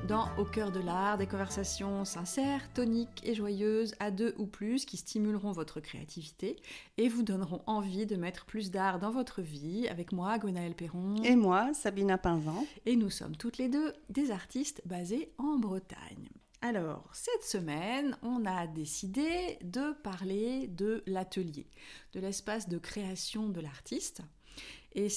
dans Au cœur de l'art, des conversations sincères, toniques et joyeuses à deux ou plus qui stimuleront votre créativité et vous donneront envie de mettre plus d'art dans votre vie. Avec moi, Gwenaëlle Perron. Et moi, Sabina Pinzan. Et nous sommes toutes les deux des artistes basés en Bretagne. Alors, cette semaine, on a décidé de parler de l'atelier, de l'espace de création de l'artiste. Et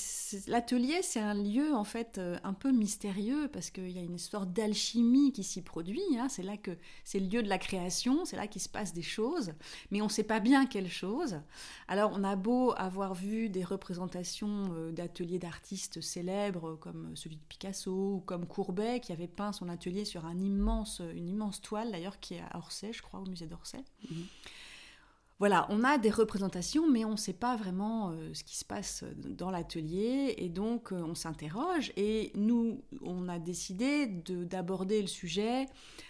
l'atelier, c'est un lieu en fait un peu mystérieux parce qu'il y a une sorte d'alchimie qui s'y produit. C'est là que c'est le lieu de la création, c'est là qu'il se passe des choses, mais on ne sait pas bien quelles choses. Alors, on a beau avoir vu des représentations d'ateliers d'artistes célèbres comme celui de Picasso ou comme Courbet qui avait peint son atelier sur une immense toile d'ailleurs qui est à Orsay, je crois, au musée d'Orsay. Mmh. Voilà, on a des représentations, mais on ne sait pas vraiment ce qui se passe dans l'atelier, et donc on s'interroge, et nous, on a décidé d'aborder le sujet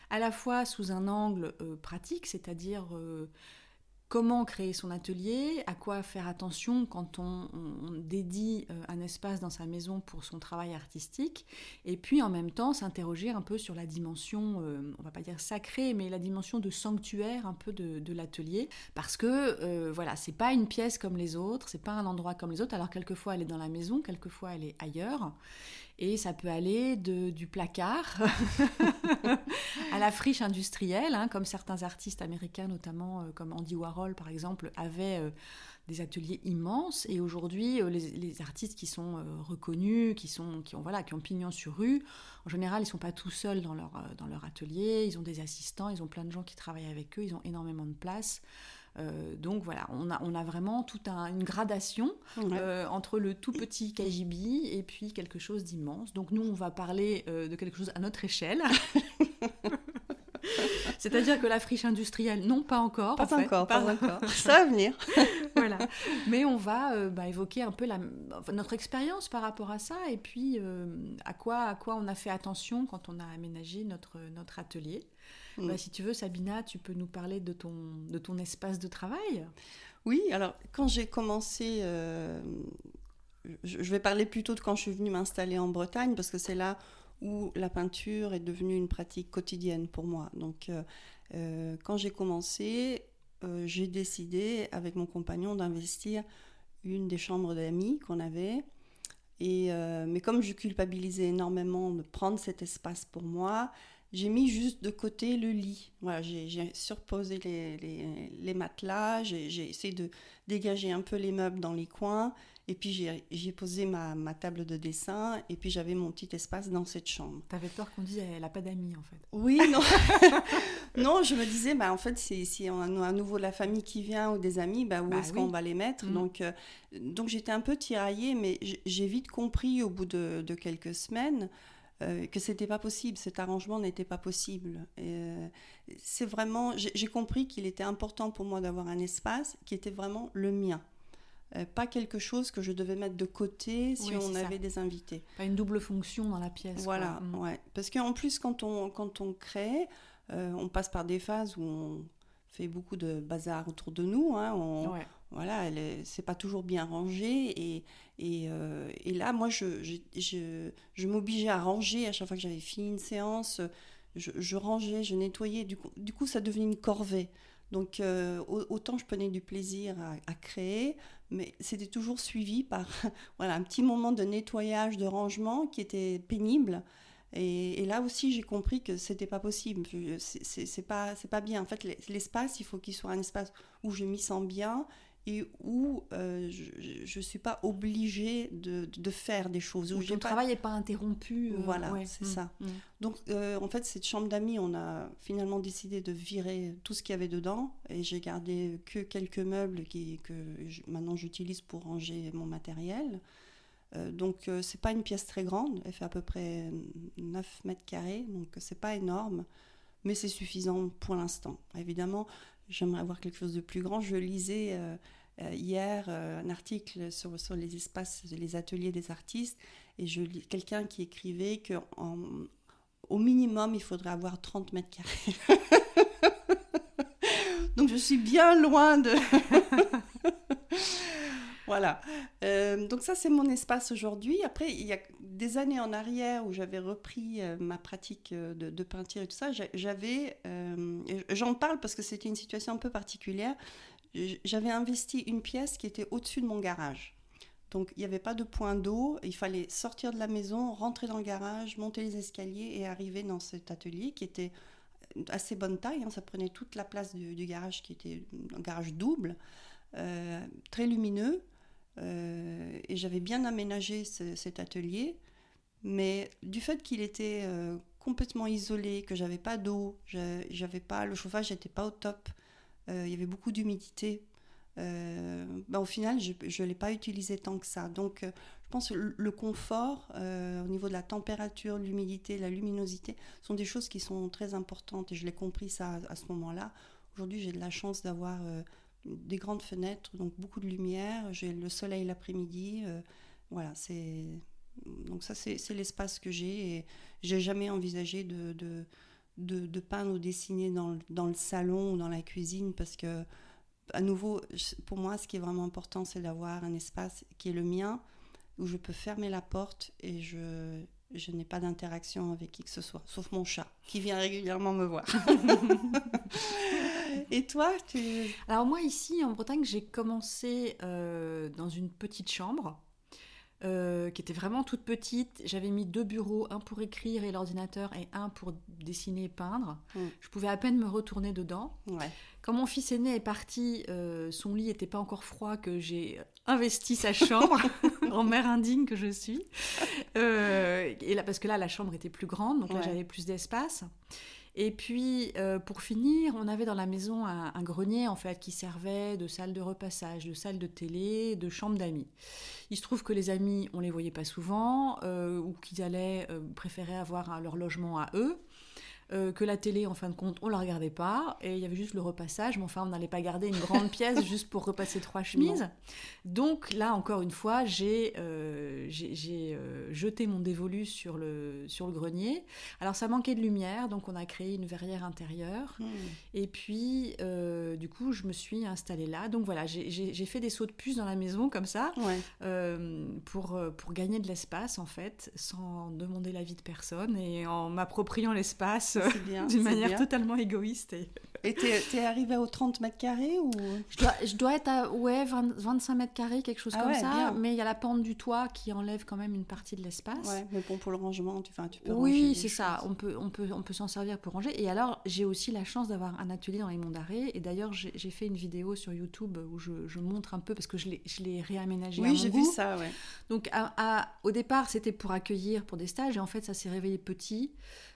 à la fois sous un angle pratique, c'est-à-dire comment créer son atelier, à quoi faire attention quand on dédie un espace dans sa maison pour son travail artistique, et puis en même temps s'interroger un peu sur la dimension, on va pas dire sacrée, mais la dimension de sanctuaire un peu de l'atelier, parce que voilà, c'est pas une pièce comme les autres, c'est pas un endroit comme les autres, alors quelquefois elle est dans la maison, quelquefois elle est ailleurs, et ça peut aller du placard à la friche industrielle, comme certains artistes américains, notamment comme Andy Warhol par exemple, avaient des ateliers immenses. Et aujourd'hui, les artistes qui sont reconnus, qui ont pignon sur rue, en général, ils ne sont pas tout seuls dans leur atelier, ils ont des assistants, ils ont plein de gens qui travaillent avec eux, ils ont énormément de place. Donc voilà, on a vraiment toute une gradation entre le tout petit KGB et puis quelque chose d'immense. Donc nous, on va parler de quelque chose à notre échelle. C'est-à-dire que la friche industrielle, non, pas encore. Pas encore. Ça va venir. Voilà. Mais on va évoquer un peu notre expérience par rapport à ça et puis à quoi on a fait attention quand on a aménagé notre atelier. Si tu veux, Sabina, tu peux nous parler de ton espace de travail ? Oui, alors quand j'ai commencé, je vais parler plutôt de quand je suis venue m'installer en Bretagne, parce que c'est là où la peinture est devenue une pratique quotidienne pour moi. Donc quand j'ai commencé, j'ai décidé avec mon compagnon d'investir une des chambres d'amis qu'on avait. Mais comme je culpabilisais énormément de prendre cet espace pour moi, j'ai mis juste de côté le lit. Voilà, j'ai surposé les matelas, j'ai essayé de dégager un peu les meubles dans les coins, et puis j'ai posé ma table de dessin, et puis j'avais mon petit espace dans cette chambre. T'avais peur qu'on dise elle n'a pas d'amis en fait. Oui, non. Non, je me disais, en fait, si on a à nouveau la famille qui vient ou des amis, où est-ce qu'on va les mettre ? Donc j'étais un peu tiraillée, mais j'ai vite compris au bout de quelques semaines que c'était pas possible, cet arrangement n'était pas possible. C'est vraiment, j'ai compris qu'il était important pour moi d'avoir un espace qui était vraiment le mien. Pas quelque chose que je devais mettre de côté si on avait des invités. Pas une double fonction dans la pièce. Voilà, ouais. Parce qu'en plus, quand on crée, on passe par des phases où on fait beaucoup de bazar autour de nous. Voilà, c'est pas toujours bien rangé. Et là, moi, je m'obligeais à ranger à chaque fois que j'avais fini une séance. Je rangeais, je nettoyais. Du coup, ça devenait une corvée. Donc, autant je prenais du plaisir à créer, mais c'était toujours suivi par un petit moment de nettoyage, de rangement qui était pénible. Et là aussi, j'ai compris que c'était pas possible. C'est pas bien. En fait, l'espace, il faut qu'il soit un espace où je m'y sens bien et où je suis pas obligée de faire des choses. Où ton travail n'est pas interrompu. Voilà, c'est ça. Donc, en fait, cette chambre d'amis, on a finalement décidé de virer tout ce qu'il y avait dedans, et j'ai gardé que quelques meubles que maintenant j'utilise pour ranger mon matériel. Donc c'est pas une pièce très grande, elle fait à peu près 9 mètres carrés, donc c'est pas énorme, mais c'est suffisant pour l'instant. Évidemment, j'aimerais avoir quelque chose de plus grand. Je lisais hier un article sur les espaces, les ateliers des artistes, et je lis quelqu'un qui écrivait qu'au minimum il faudrait avoir 30 mètres carrés. Donc je suis bien loin de... Voilà. Donc ça, c'est mon espace aujourd'hui. Après, il y a des années en arrière où j'avais repris ma pratique de peinture et tout ça, j'avais, j'en parle parce que c'était une situation un peu particulière, j'avais investi une pièce qui était au-dessus de mon garage. Donc, il n'y avait pas de point d'eau. Il fallait sortir de la maison, rentrer dans le garage, monter les escaliers et arriver dans cet atelier qui était assez bonne taille. Ça prenait toute la place du garage qui était un garage double, très lumineux. Et j'avais bien aménagé cet atelier. Mais du fait qu'il était complètement isolé, que j'avais pas d'eau, le chauffage n'était pas au top, il y avait beaucoup d'humidité. Au final, je ne l'ai pas utilisé tant que ça. Donc, je pense que le confort, au niveau de la température, l'humidité, la luminosité, sont des choses qui sont très importantes. Et je l'ai compris ça à ce moment-là. Aujourd'hui, j'ai de la chance d'avoir des grandes fenêtres, donc beaucoup de lumière. J'ai le soleil l'après-midi. Voilà, donc ça, c'est l'espace que j'ai. Et je n'ai jamais envisagé de peindre ou dessiner dans le salon ou dans la cuisine parce que à nouveau, pour moi, ce qui est vraiment important, c'est d'avoir un espace qui est le mien, où je peux fermer la porte et je n'ai pas d'interaction avec qui que ce soit, sauf mon chat, qui vient régulièrement me voir. Et toi, Alors moi, ici, en Bretagne, j'ai commencé dans une petite chambre, qui était vraiment toute petite. J'avais mis 2 bureaux, un pour écrire et l'ordinateur, et un pour dessiner et peindre. Je pouvais à peine me retourner dedans. Ouais. Quand mon fils aîné est parti, son lit n'était pas encore froid, que j'ai investi sa chambre, en mère indigne que je suis. Et là, parce que là, la chambre était plus grande, donc là, j'avais plus d'espace. Et puis, pour finir, on avait dans la maison un grenier, en fait, qui servait de salle de repassage, de salle de télé, de chambre d'amis. Il se trouve que les amis, on les voyait pas souvent, ou qu'ils préféraient avoir leur logement à eux. Que la télé, en fin de compte, on la regardait pas, et il y avait juste le repassage, mais enfin, on n'allait pas garder une grande pièce juste pour repasser 3 chemises. Non. Donc là, encore une fois, j'ai jeté mon dévolu sur le grenier. Alors, ça manquait de lumière, donc on a créé une verrière intérieure, et puis, du coup, je me suis installée là. Donc voilà, j'ai fait des sauts de puce dans la maison, comme ça, pour gagner de l'espace, en fait, sans demander l'avis de personne, et en m'appropriant l'espace d'une manière totalement égoïste. Et t'es arrivée aux 30 mètres carrés ou... Je dois être à 25 mètres carrés, quelque chose comme ça, bien. Mais il y a la pente du toit qui enlève quand même une partie de l'espace. Ouais, mais bon, pour le rangement, tu peux ranger. Oui, c'est ça, on peut s'en servir pour ranger. Et alors, j'ai aussi la chance d'avoir un atelier dans les Monts d'Arrée, et d'ailleurs, j'ai fait une vidéo sur YouTube où je montre un peu, parce que je l'ai réaménagé à mon goût. Oui, j'ai vu ça, ouais. Donc, au départ, c'était pour accueillir pour des stages, et en fait, ça s'est révélé petit.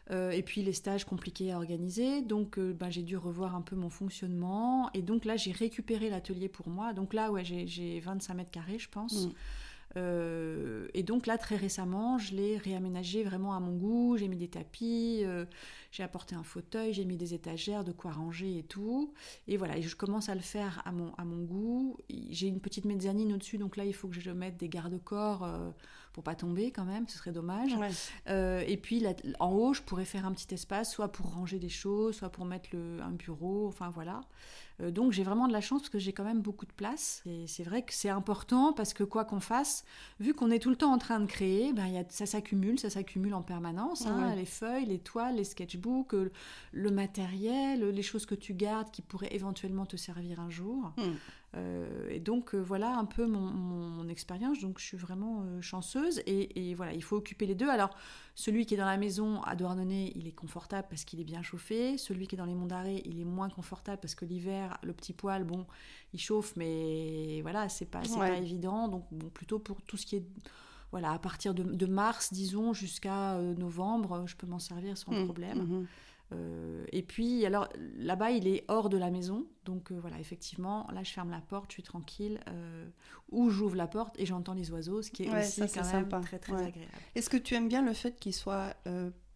Et puis les stages compliqués à organiser, donc j'ai dû revoir un peu mon fonctionnement, et donc là j'ai récupéré l'atelier pour moi, donc là j'ai 25 mètres carrés je pense. Et donc là très récemment je l'ai réaménagé vraiment à mon goût, j'ai mis des tapis, j'ai apporté un fauteuil, j'ai mis des étagères, de quoi ranger et tout, et voilà, et je commence à le faire à mon goût. J'ai une petite mezzanine au-dessus, donc là il faut que je mette des garde-corps pour pas tomber quand même, ce serait dommage. Et puis là, en haut je pourrais faire un petit espace, soit pour ranger des choses, soit pour mettre un bureau, enfin voilà. Donc j'ai vraiment de la chance parce que j'ai quand même beaucoup de place, et c'est vrai que c'est important parce que quoi qu'on fasse, vu qu'on est tout le temps en train de créer, ça s'accumule en permanence, les feuilles, les toiles, les sketchbooks, le matériel, les choses que tu gardes qui pourraient éventuellement te servir un jour. Et donc voilà un peu mon expérience, donc je suis vraiment chanceuse, et voilà, il faut occuper les deux. Alors celui qui est dans la maison à Douarnenez, il est confortable parce qu'il est bien chauffé. Celui qui est dans les Monts d'Arrée, il est moins confortable parce que l'hiver, le petit poêle, bon, il chauffe, mais voilà, c'est pas évident. Donc bon, plutôt pour tout ce qui est, voilà, à partir de mars, disons, jusqu'à novembre, je peux m'en servir sans problème. Et puis, alors, là-bas, il est hors de la maison. Donc, voilà, effectivement, là, je ferme la porte, je suis tranquille. Ou j'ouvre la porte et j'entends les oiseaux, ce qui est aussi quand même sympa. Très, très agréable. Est-ce que tu aimes bien le fait qu'il soit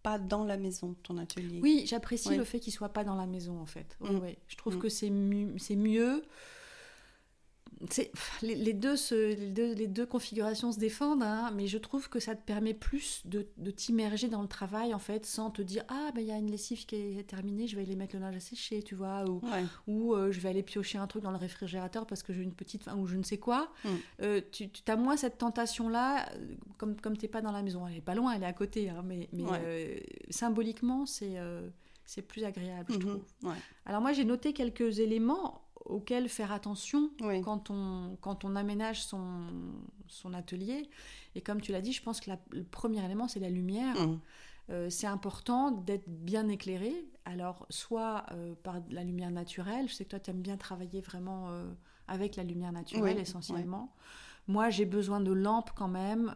pas dans la maison, ton atelier ? Oui, j'apprécie le fait qu'il soit pas dans la maison, en fait. Oui. Je trouve que c'est mieux. Les deux configurations se défendent, hein, mais je trouve que ça te permet plus de t'immerger dans le travail, en fait, sans te dire « Ah, ben, y a une lessive qui est terminée, je vais aller mettre le linge à sécher, tu vois, ou je vais aller piocher un truc dans le réfrigérateur parce que j'ai une petite faim, ou je ne sais quoi. Tu as moins cette tentation-là, comme tu n'es pas dans la maison. Elle n'est pas loin, elle est à côté, hein, mais symboliquement, c'est plus agréable, je trouve. Ouais. Alors moi, j'ai noté quelques éléments auxquels faire attention quand on aménage son atelier. Et comme tu l'as dit, je pense que le premier élément, c'est la lumière. C'est important d'être bien éclairé. Alors, soit par la lumière naturelle. Je sais que toi, tu aimes bien travailler vraiment avec la lumière naturelle, essentiellement. Moi, j'ai besoin de lampes quand même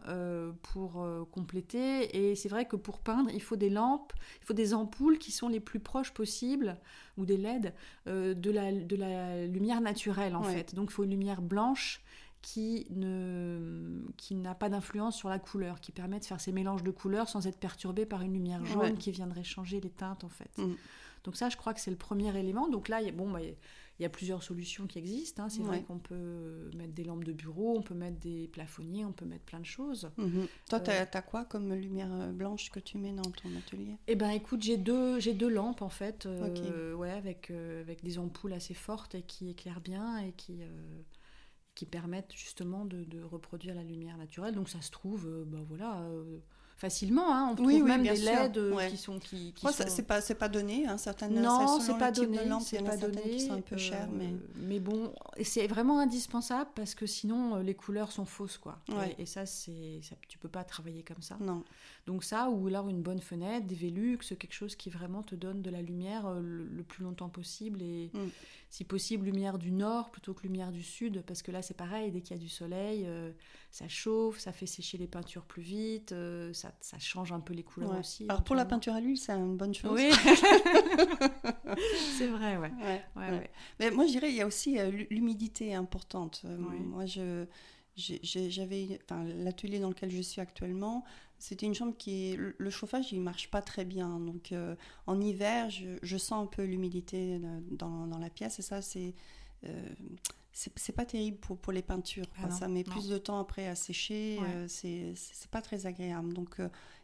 pour compléter. Et c'est vrai que pour peindre, il faut des lampes, il faut des ampoules qui sont les plus proches possibles, ou des LED, de la lumière naturelle, en fait. Donc, il faut une lumière blanche qui n'a pas d'influence sur la couleur, qui permet de faire ces mélanges de couleurs sans être perturbé par une lumière jaune qui viendrait changer les teintes, en fait. Donc ça, je crois que c'est le premier élément. Donc là, il y a plusieurs solutions qui existent. Hein. C'est vrai qu'on peut mettre des lampes de bureau, on peut mettre des plafonniers, on peut mettre plein de choses. Toi, t'as quoi comme lumière blanche que tu mets dans ton atelier ? Eh ben, écoute, j'ai deux lampes, en fait, avec des ampoules assez fortes et qui éclairent bien et qui permettent justement de reproduire la lumière naturelle. Donc ça se trouve, facilement, hein. On trouve même des LED qui sont... C'est pas donné, hein, certaines... Non, c'est pas donné. Il y en a certaines qui sont un peu chères, mais bon, c'est vraiment indispensable parce que sinon, les couleurs sont fausses, quoi. Et ça, tu peux pas travailler comme ça. Non. Donc ça, ou alors une bonne fenêtre, des Velux, quelque chose qui vraiment te donne de la lumière le plus longtemps possible et si possible lumière du nord plutôt que lumière du sud, parce que là c'est pareil, dès qu'il y a du soleil, ça chauffe, ça fait sécher les peintures plus vite, ça change un peu les couleurs aussi. Alors pour la peinture à l'huile, c'est une bonne chose. Oui, c'est vrai, ouais. Mais moi je dirais il y a aussi l'humidité importante. Moi j'avais l'atelier dans lequel je suis actuellement, c'était une chambre le chauffage il marche pas très bien, donc en hiver je sens un peu l'humidité dans la pièce et ça c'est pas terrible pour les peintures, ça met plus de temps après à sécher, c'est pas très agréable, donc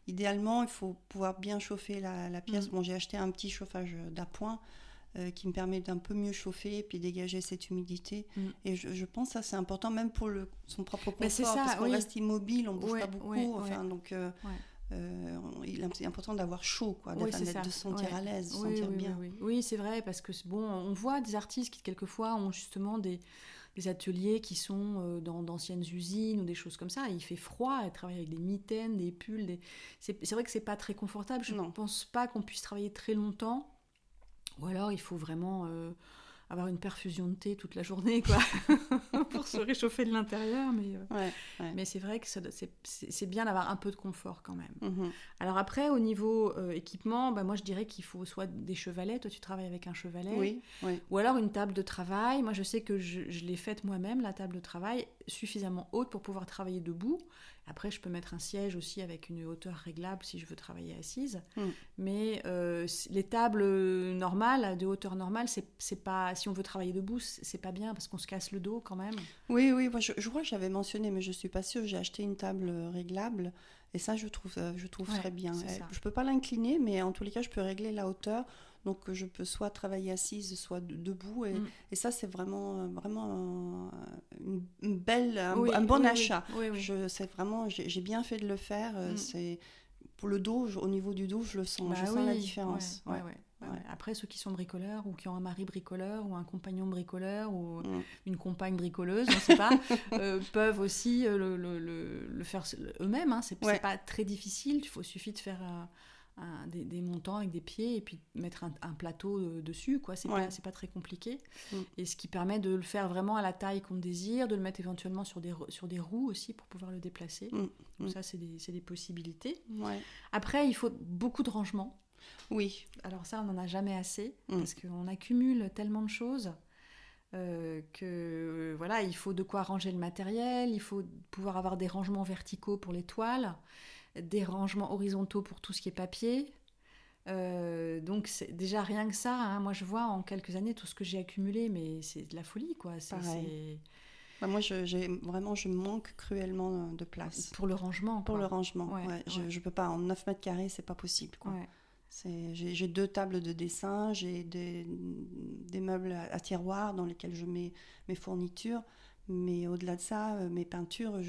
idéalement il faut pouvoir bien chauffer la pièce. Bon, j'ai acheté un petit chauffage d'appoint qui me permet d'un peu mieux chauffer et puis dégager cette humidité. Et je pense que ça, c'est important, même pour son propre confort, parce qu'on reste immobile, on ne bouge pas beaucoup. Donc, il est important d'avoir chaud, de se sentir à l'aise, de se sentir bien. Oui, c'est vrai, parce que on voit des artistes qui, quelquefois, ont justement des ateliers qui sont dans d'anciennes usines ou des choses comme ça. Et il fait froid, ils travaillent avec des mitaines, des pulls. C'est vrai que ce n'est pas très confortable. Je ne pense pas qu'on puisse travailler très longtemps. Ou alors, il faut vraiment avoir une perfusion de thé toute la journée, quoi, pour se réchauffer de l'intérieur. Mais c'est vrai que c'est bien d'avoir un peu de confort quand même. Alors après, au niveau équipement, moi, je dirais qu'il faut soit des chevalets. Toi, tu travailles avec un chevalet. Oui. Ou alors une table de travail. Moi, je sais que je l'ai faite moi-même, la table de travail, suffisamment haute pour pouvoir travailler debout. Après, je peux mettre un siège aussi avec une hauteur réglable si je veux travailler assise. Mais les tables normales, de hauteur normale, c'est pas... Si on veut travailler debout, c'est pas bien parce qu'on se casse le dos quand même. Oui, moi, je crois que j'avais mentionné, mais je suis pas sûre. J'ai acheté une table réglable et ça, je trouve très bien. Je peux pas l'incliner, mais en tous les cas, je peux régler la hauteur. Donc, je peux soit travailler assise, soit debout. Et ça, c'est vraiment un bon achat. J'ai bien fait de le faire. C'est, pour le dos, au niveau du dos, je le sens. Je sens la différence. Après, ceux qui sont bricoleurs ou qui ont un mari bricoleur ou un compagnon bricoleur ou une compagne bricoleuse, on ne sait pas, peuvent aussi le faire eux-mêmes. Hein. C'est pas très difficile. Il suffit de faire... des montants avec des pieds et puis mettre un plateau dessus, quoi. C'est pas très compliqué. Et ce qui permet de le faire vraiment à la taille qu'on désire, de le mettre éventuellement sur des roues aussi pour pouvoir le déplacer. Donc ça, c'est des possibilités. Après, il faut beaucoup de rangement. Oui. Alors ça, on n'en a jamais assez parce qu'on accumule tellement de choses que voilà, il faut de quoi ranger le matériel, il faut pouvoir avoir des rangements verticaux pour les toiles, des rangements horizontaux pour tout ce qui est papier. Donc c'est déjà rien que ça, hein. Moi je vois en quelques années tout ce que j'ai accumulé, mais c'est de la folie, quoi. Moi, je manque cruellement de place. Pour le rangement, Pour quoi. le rangement, Ouais, ouais. Je peux pas, en 9 mètres carrés, c'est pas possible, quoi. Ouais. J'ai 2 tables de dessin, j'ai des meubles à tiroirs dans lesquels je mets mes fournitures, mais au-delà de ça, mes peintures,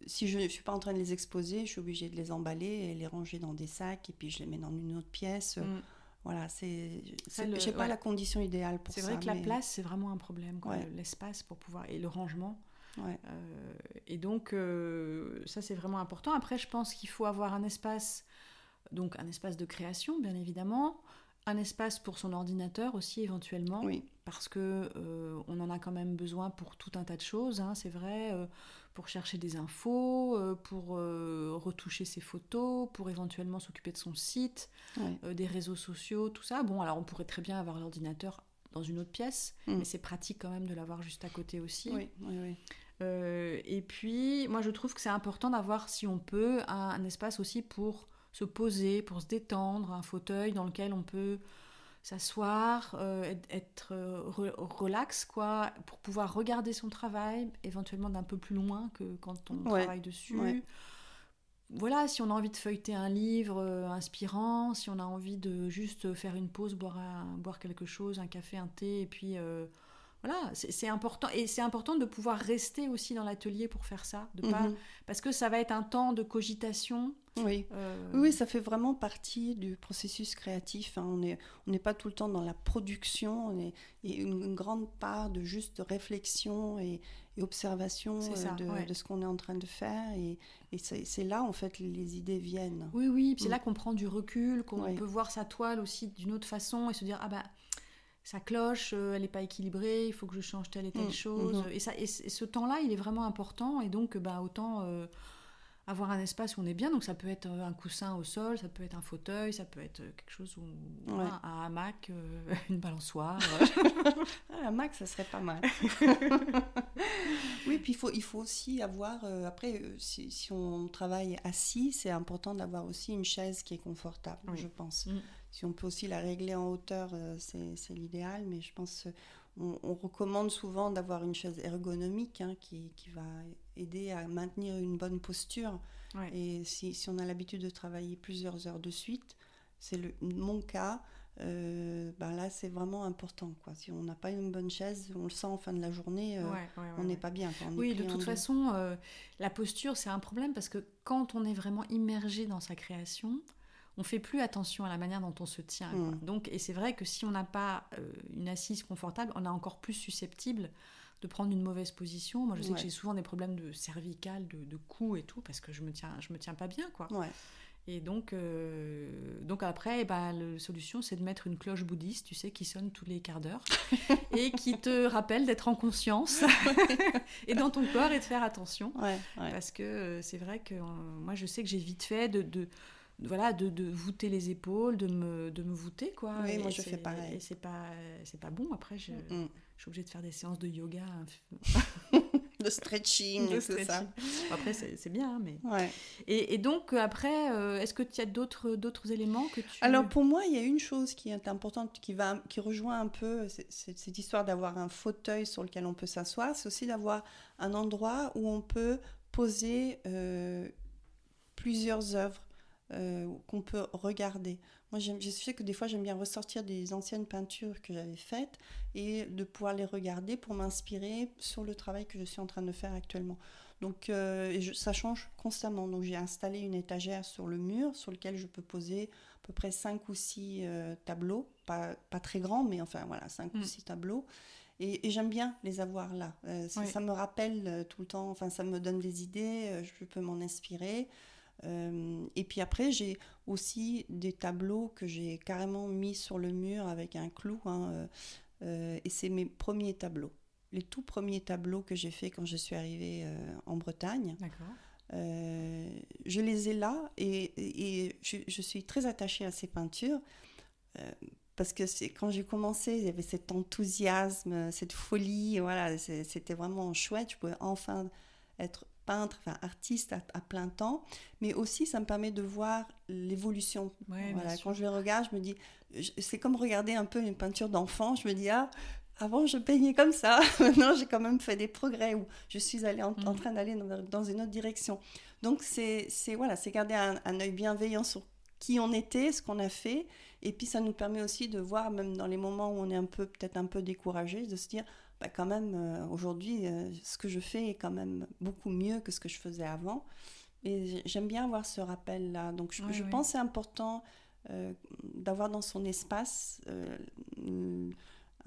si je ne suis pas en train de les exposer, je suis obligée de les emballer et les ranger dans des sacs, et puis je les mets dans une autre pièce. Voilà, j'ai pas la condition idéale pour ça. C'est vrai que la place, c'est vraiment un problème, quoi. Ouais. L'espace pour pouvoir... Et le rangement. Ouais. Et donc, ça, c'est vraiment important. Après, je pense qu'il faut avoir un espace, donc un espace de création, bien évidemment, un espace pour son ordinateur aussi, éventuellement, Oui. parce que on en a quand même besoin pour tout un tas de choses, hein, c'est vrai, pour chercher des infos, pour retoucher ses photos, pour éventuellement s'occuper de son site, des réseaux sociaux, tout ça. Bon, alors on pourrait très bien avoir l'ordinateur dans une autre pièce, mais c'est pratique quand même de l'avoir juste à côté aussi. Oui, oui, oui. Et puis, moi je trouve que c'est important d'avoir, si on peut, un espace aussi pour se poser, pour se détendre, un fauteuil dans lequel on peut s'asseoir, être relax, quoi, pour pouvoir regarder son travail, éventuellement d'un peu plus loin que quand on travaille dessus. Ouais. Voilà, si on a envie de feuilleter un livre inspirant, si on a envie de juste faire une pause, boire quelque chose, un café, un thé, et puis voilà, c'est important. Et c'est important de pouvoir rester aussi dans l'atelier pour faire ça, parce que ça va être un temps de cogitation. Oui. Oui, ça fait vraiment partie du processus créatif. Hein. On n'est pas tout le temps dans la production, et une grande part de juste réflexion et observation de ce qu'on est en train de faire. Et c'est là, en fait, les idées viennent. Oui, c'est là qu'on prend du recul, qu'on peut voir sa toile aussi d'une autre façon et se dire, ah ben... ça cloche, elle n'est pas équilibrée, il faut que je change telle et telle chose. Et ce temps-là, il est vraiment important. Et donc, autant avoir un espace où on est bien. Donc, ça peut être un coussin au sol, ça peut être un fauteuil, ça peut être quelque chose où un hamac, une balançoire. Un hamac, ça serait pas mal. Oui, puis il faut aussi avoir... après, si on travaille assis, c'est important d'avoir aussi une chaise qui est confortable, je pense. Si on peut aussi la régler en hauteur, c'est l'idéal, mais je pense on recommande souvent d'avoir une chaise ergonomique qui va aider à maintenir une bonne posture. Ouais. Et si on a l'habitude de travailler plusieurs heures de suite, c'est mon cas, là c'est vraiment important, quoi. Si on n'a pas une bonne chaise, on le sent en fin de la journée, on n'est pas bien. Oui, de toute façon, la posture c'est un problème parce que quand on est vraiment immergé dans sa création, on fait plus attention à la manière dont on se tient. Quoi. Donc, et c'est vrai que si on n'a pas une assise confortable, on est encore plus susceptible de prendre une mauvaise position. Moi, je sais que j'ai souvent des problèmes de cervicales, de cou et tout, parce que je me tiens pas bien, quoi. Ouais. Et donc après, la solution, c'est de mettre une cloche bouddhiste, tu sais, qui sonne tous les quarts d'heure et qui te rappelle d'être en conscience et dans ton corps et de faire attention. Parce que c'est vrai que moi, je sais que j'ai vite fait de voûter les épaules, de me voûter, quoi. Oui, moi je fais pareil. Et c'est pas bon. Après, je suis obligée de faire des séances de yoga. de stretching, et tout ça. Après, c'est bien, hein, mais... Ouais. Et donc, après, est-ce que tu as d'autres éléments que tu... Alors, pour moi, il y a une chose qui est importante, qui rejoint un peu cette histoire d'avoir un fauteuil sur lequel on peut s'asseoir. C'est aussi d'avoir un endroit où on peut poser plusieurs œuvres. Qu'on peut regarder. Moi, je sais que des fois, j'aime bien ressortir des anciennes peintures que j'avais faites et de pouvoir les regarder pour m'inspirer sur le travail que je suis en train de faire actuellement. Donc, ça change constamment. Donc, j'ai installé une étagère sur le mur sur lequel je peux poser à peu près 5 ou 6 tableaux. Pas très grands, mais enfin, voilà, 5 ou 6 tableaux. Et j'aime bien les avoir là. Ça me rappelle tout le temps, enfin, ça me donne des idées, je peux m'en inspirer. Et puis après, j'ai aussi des tableaux que j'ai carrément mis sur le mur avec un clou, et c'est mes premiers tableaux, les tout premiers tableaux que j'ai faits quand je suis arrivée en Bretagne. D'accord. Je les ai là et je suis très attachée à ces peintures parce que quand j'ai commencé, il y avait cet enthousiasme, cette folie, voilà, c'était vraiment chouette. Je pouvais enfin être peintre, enfin artiste à plein temps, mais aussi ça me permet de voir l'évolution. Voilà, quand je les regarde, je me dis, c'est comme regarder un peu une peinture d'enfant, je me dis Avant, je peignais comme ça. Maintenant, j'ai quand même fait des progrès où je suis allée en train d'aller dans une autre direction. Donc, c'est garder un œil bienveillant sur qui on était, ce qu'on a fait. Et puis, ça nous permet aussi de voir, même dans les moments où on est peut-être un peu découragé, de se dire, quand même, aujourd'hui, ce que je fais est quand même beaucoup mieux que ce que je faisais avant. Et j'aime bien avoir ce rappel-là. Donc, je pense que c'est important d'avoir dans son espace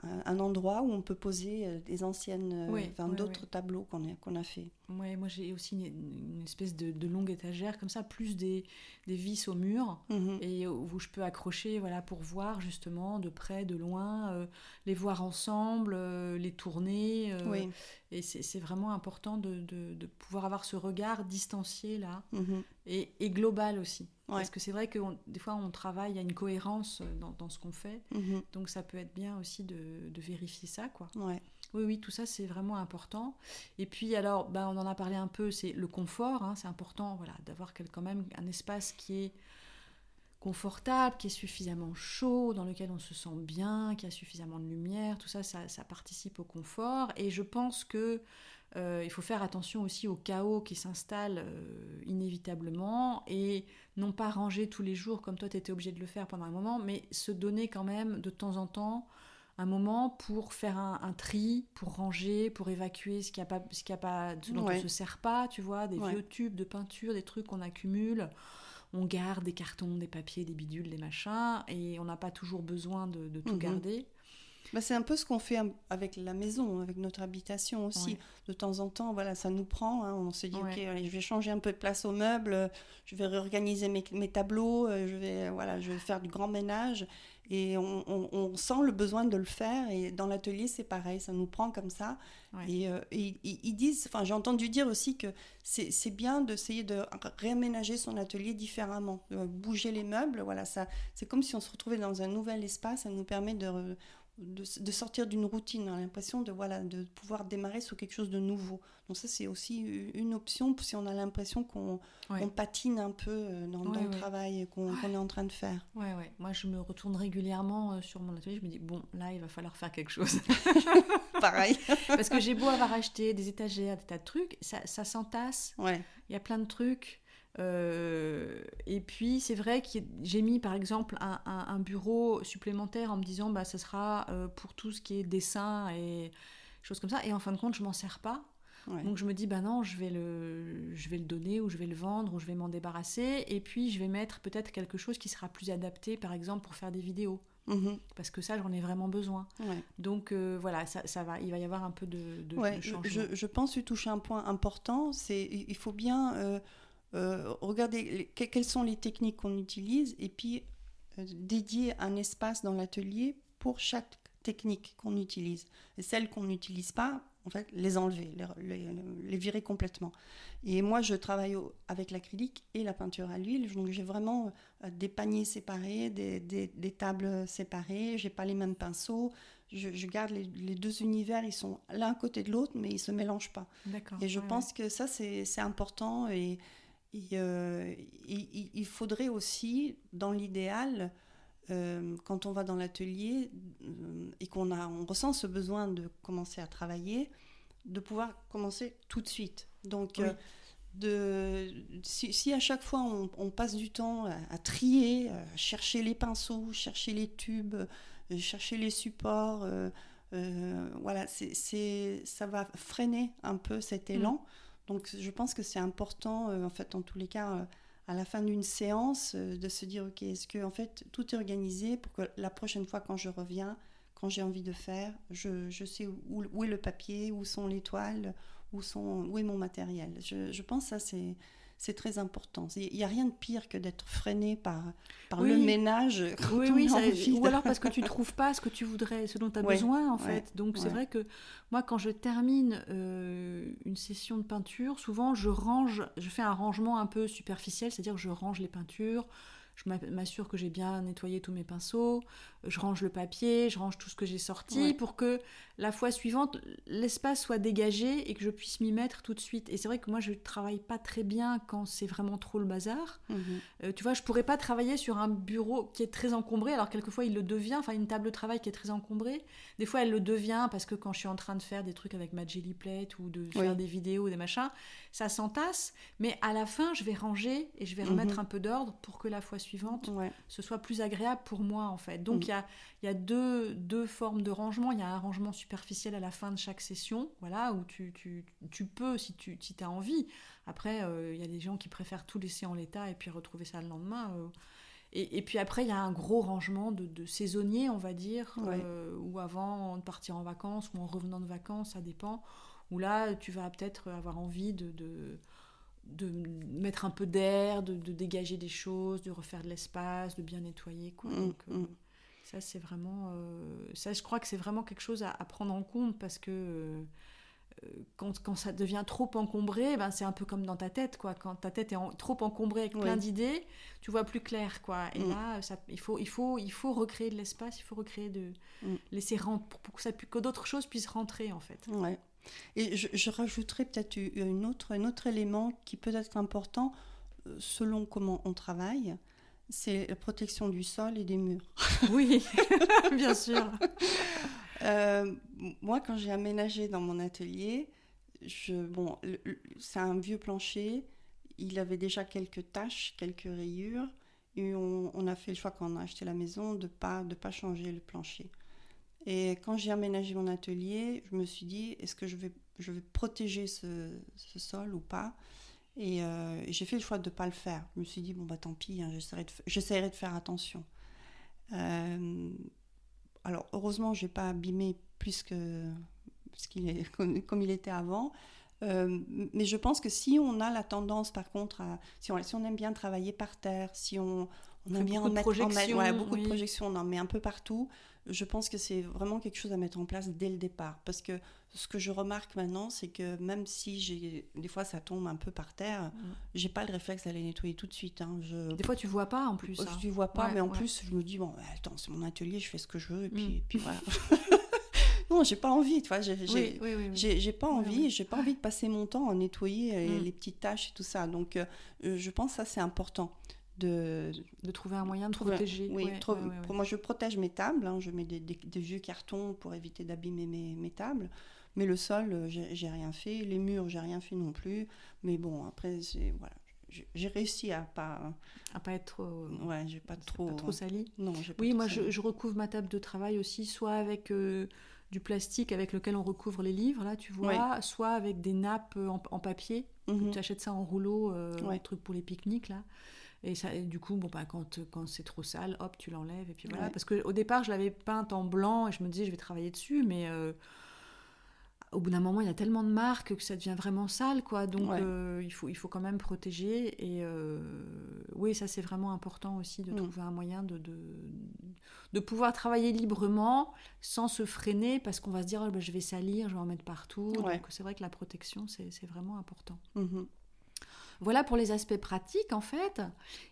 un endroit où on peut poser des anciennes, d'autres tableaux qu'on a fait. Ouais, moi j'ai aussi une espèce de longue étagère comme ça, plus des vis au mur, et où je peux accrocher, voilà, pour voir justement de près, de loin, les voir ensemble, les tourner. Et c'est vraiment important de pouvoir avoir ce regard distancié là, et global aussi. Parce que c'est vrai que des fois on travaille, il y a une cohérence dans ce qu'on fait, donc ça peut être bien aussi de vérifier ça, quoi. Oui, tout ça c'est vraiment important. Et puis alors, on en a parlé un peu, c'est le confort, hein, c'est important, voilà, d'avoir quand même un espace qui est confortable, qui est suffisamment chaud, dans lequel on se sent bien, qui a suffisamment de lumière, tout ça, ça participe au confort. Et je pense que il faut faire attention aussi au chaos qui s'installe inévitablement, et non pas ranger tous les jours comme toi tu étais obligé de le faire pendant un moment, mais se donner quand même de temps en temps un moment pour faire un tri, pour ranger, pour évacuer ce dont on ne se sert pas, tu vois, des vieux tubes de peinture, des trucs qu'on accumule. On garde des cartons, des papiers, des bidules, des machins, et on n'a pas toujours besoin de tout garder. C'est un peu ce qu'on fait avec la maison, avec notre habitation aussi. De temps en temps, voilà, ça nous prend. Hein, on se dit, ok, allez, je vais changer un peu de place aux meubles, je vais réorganiser mes tableaux, je vais faire du grand ménage. Et on sent le besoin de le faire. Et dans l'atelier, c'est pareil, ça nous prend comme ça. Et ils disent, j'ai entendu dire aussi que c'est bien d'essayer de réaménager son atelier différemment, de bouger les meubles. Voilà, c'est comme si on se retrouvait dans un nouvel espace. Ça nous permet de sortir d'une routine, on a l'impression de pouvoir démarrer sur quelque chose de nouveau. Donc ça, c'est aussi une option si on a l'impression qu'on patine un peu dans le travail qu'on est en train de faire. Moi, je me retourne régulièrement sur mon atelier, je me dis, bon, là, il va falloir faire quelque chose. Pareil. Parce que j'ai beau avoir acheté des étagères, des tas de trucs, ça s'entasse. Il y a plein de trucs. Et puis c'est vrai que j'ai mis par exemple un bureau supplémentaire en me disant ça sera pour tout ce qui est dessin et choses comme ça, et en fin de compte je m'en sers pas. Donc je me dis non, je vais le donner, ou je vais le vendre, ou je vais m'en débarrasser, et puis je vais mettre peut-être quelque chose qui sera plus adapté par exemple pour faire des vidéos. Parce que ça j'en ai vraiment besoin. Donc voilà, ça va, il va y avoir un peu de changement. Je pense que tu touches un point important, il faut bien regarder quelles sont les techniques qu'on utilise, et puis dédier un espace dans l'atelier pour chaque technique qu'on utilise. Et celles qu'on n'utilise pas, en fait, les enlever, les virer complètement. Et moi, je travaille avec l'acrylique et la peinture à l'huile, donc j'ai vraiment des paniers séparés, des tables séparées, j'ai pas les mêmes pinceaux. Je garde les deux univers, ils sont l'un à côté de l'autre, mais ils se mélangent pas. D'accord. Et je pense que ça, c'est important. Et il faudrait aussi, dans l'idéal, quand on va dans l'atelier et on ressent ce besoin de commencer à travailler, de pouvoir commencer tout de suite. Donc, si à chaque fois on passe du temps à trier, à chercher les pinceaux, chercher les tubes, chercher les supports, voilà, ça va freiner un peu cet élan. Donc je pense que c'est important, en fait, en tous les cas, à la fin d'une séance, de se dire, ok, est-ce que en fait tout est organisé pour que la prochaine fois quand je reviens, quand j'ai envie de faire, je sais où est le papier, où sont les toiles, où est mon matériel. Je pense que ça c'est très important. Il n'y a rien de pire que d'être freiné par le ménage. Ou alors parce que tu ne trouves pas ce que tu voudrais, ce dont tu as besoin, en fait. Donc c'est vrai que moi, quand je termine une session de peinture, souvent je fais un rangement un peu superficiel, c'est-à-dire que je range les peintures, je m'assure que j'ai bien nettoyé tous mes pinceaux, je range le papier, je range tout ce que j'ai sorti pour que la fois suivante, l'espace soit dégagé et que je puisse m'y mettre tout de suite. Et c'est vrai que moi, je travaille pas très bien quand c'est vraiment trop le bazar. Tu vois, je pourrais pas travailler sur un bureau qui est très encombré, alors quelquefois il le devient, enfin une table de travail qui est très encombrée. Des fois, elle le devient parce que quand je suis en train de faire des trucs avec ma Jelly Plate ou de faire des vidéos, des machins, ça s'entasse. Mais à la fin, je vais ranger et je vais remettre un peu d'ordre pour que la fois suivante, ce soit plus agréable pour moi, en fait. Donc, il y a deux formes de rangement. Il y a un rangement superficiel à la fin de chaque session, voilà, où tu peux, si tu as envie. Après, il y a des gens qui préfèrent tout laisser en l'état et puis retrouver ça le lendemain. Et puis après, il y a un gros rangement de saisonnier, on va dire, ou avant de partir en vacances, ou en revenant de vacances, ça dépend. Où là, tu vas peut-être avoir envie de mettre un peu d'air, de dégager des choses, de refaire de l'espace, de bien nettoyer, quoi. Donc, ça, c'est vraiment... ça, je crois que c'est vraiment quelque chose à prendre en compte parce que... Quand ça devient trop encombré, ben c'est un peu comme dans ta tête, quoi. Quand ta tête est trop encombrée avec plein d'idées, tu vois plus clair, quoi. Et là, il faut recréer de l'espace, il faut recréer laisser rentrer pour que d'autres choses puissent rentrer, en fait. Ouais. Et je rajouterais peut-être un autre élément qui peut être important selon comment on travaille, c'est la protection du sol et des murs. Oui, bien sûr. Moi, quand j'ai aménagé dans mon atelier, c'est un vieux plancher, il avait déjà quelques taches, quelques rayures, et on a fait le choix quand on a acheté la maison de pas changer le plancher. Et quand j'ai aménagé mon atelier, je me suis dit, est-ce que je vais protéger ce sol ou pas ? Et j'ai fait le choix de ne pas le faire. Je me suis dit, bon, bah tant pis, hein, j'essaierai de faire attention. Alors, heureusement, je n'ai pas abîmé plus que ce qu'il est, comme il était avant. Mais je pense que si on a la tendance, par contre, si on aime bien travailler par terre, si on aime bien beaucoup de projections, on en met un peu partout, je pense que c'est vraiment quelque chose à mettre en place dès le départ. Parce que ce que je remarque maintenant, c'est que même si des fois ça tombe un peu par terre, j'ai pas le réflexe d'aller nettoyer tout de suite. Hein. Des fois tu vois pas en plus. Tu vois pas, mais en plus je me dis, bon, attends, c'est mon atelier, je fais ce que je veux, et puis voilà. Non, j'ai pas envie, tu vois, j'ai pas envie, j'ai pas envie de passer mon temps à nettoyer les petites tâches et tout ça. Donc, je pense que ça, c'est important. De trouver un moyen de protéger. Pour moi, je protège mes tables, hein, je mets des vieux cartons pour éviter d'abîmer mes tables. Mais le sol, j'ai rien fait. Les murs, j'ai rien fait non plus. Mais bon, après, voilà. J'ai réussi à pas être trop... j'ai pas trop sali. Non, j'ai pas moi, je recouvre ma table de travail aussi, soit avec... du plastique avec lequel on recouvre les livres, là, tu vois, soit avec des nappes en papier. Tu achètes ça en rouleau, un truc pour les pique-niques, là. Et ça, du coup, quand c'est trop sale, hop, tu l'enlèves, et puis voilà. Parce qu'au départ, je l'avais peinte en blanc, et je me disais, je vais travailler dessus, mais au bout d'un moment, il y a tellement de marques que ça devient vraiment sale, quoi. Donc, il faut quand même protéger. Et oui, ça, c'est vraiment important aussi, de trouver un moyen de pouvoir travailler librement sans se freiner, parce qu'on va se dire, je vais salir, je vais en mettre partout. Donc, c'est vrai que la protection, c'est vraiment important. Voilà pour les aspects pratiques, en fait.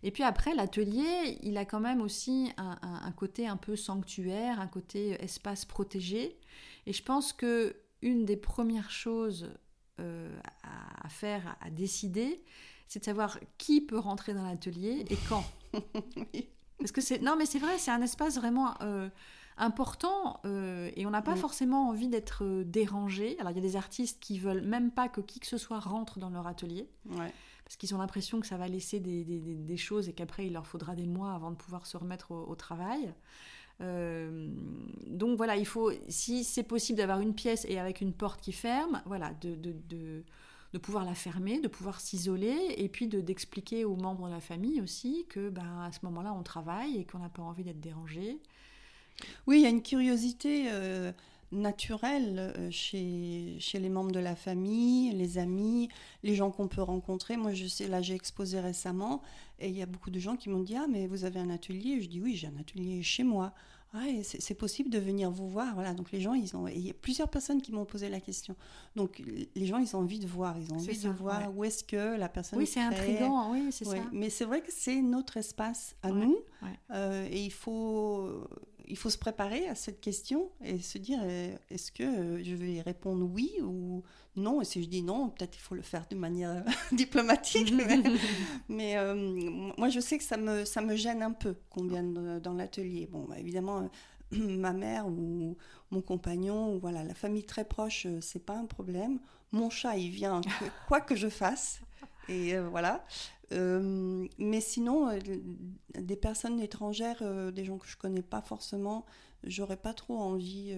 Et puis après, l'atelier, il a quand même aussi un côté un peu sanctuaire, un côté espace protégé. Et je pense que une des premières choses à faire, à décider, c'est de savoir qui peut rentrer dans l'atelier et quand. Parce que non, mais c'est vrai, c'est un espace vraiment important et on n'a pas forcément envie d'être dérangé. Alors, il y a des artistes qui veulent même pas que qui que ce soit rentre dans leur atelier. Parce qu'ils ont l'impression que ça va laisser des choses et qu'après, il leur faudra des mois avant de pouvoir se remettre au travail. Donc voilà, il faut, si c'est possible d'avoir une pièce et avec une porte qui ferme, voilà, de pouvoir la fermer, de pouvoir s'isoler et puis d'expliquer aux membres de la famille aussi que à ce moment-là on travaille et qu'on n'a pas envie d'être dérangé. Oui, il y a une curiosité naturelle chez les membres de la famille, les amis, les gens qu'on peut rencontrer. Moi, je sais, là, j'ai exposé récemment et il y a beaucoup de gens qui m'ont dit « Ah, mais vous avez un atelier ?» Je dis « Oui, j'ai un atelier chez moi. » Ouais, c'est possible de venir vous voir, voilà. Donc les gens, il y a plusieurs personnes qui m'ont posé la question. Donc les gens, ils ont envie de voir, où est-ce que la personne Oui, c'est intriguant, oui, c'est ça. Mais c'est vrai que c'est notre espace à nous, et il faut se préparer à cette question et se dire, est-ce que je vais répondre oui ou non? Et si je dis non, peut-être il faut le faire de manière diplomatique. mais moi, je sais que ça me gêne un peu qu'on vienne dans l'atelier. Bon, bah, évidemment, ma mère ou mon compagnon, ou voilà, la famille très proche, c'est pas un problème. Mon chat, il vient quoi que je fasse. Et voilà. Mais sinon, des personnes étrangères, des gens que je connais pas forcément, j'aurais pas trop envie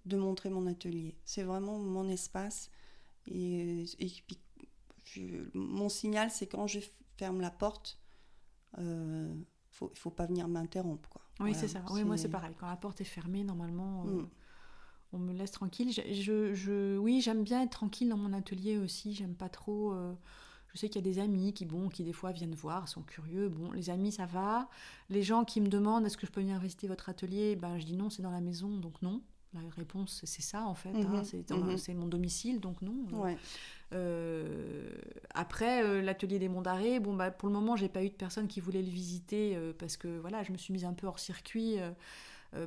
de montrer mon atelier. C'est vraiment mon espace. Et puis, mon signal, c'est quand je ferme la porte, faut pas venir m'interrompre, quoi. Oui, voilà, c'est ça. Oui, moi, c'est pareil. Quand la porte est fermée, normalement, on me laisse tranquille. Oui, j'aime bien être tranquille dans mon atelier aussi. J'aime pas trop... Je sais qu'il y a des amis qui des fois viennent voir, sont curieux. Bon, les amis, ça va. Les gens qui me demandent, est-ce que je peux venir visiter votre atelier? Ben, je dis non, c'est dans la maison, donc non. La réponse, c'est ça, en fait. C'est mon domicile, donc non. Ouais. Après, l'atelier des Monts d'Arrée, pour le moment, j'ai pas eu de personne qui voulait le visiter parce que voilà, je me suis mise un peu hors circuit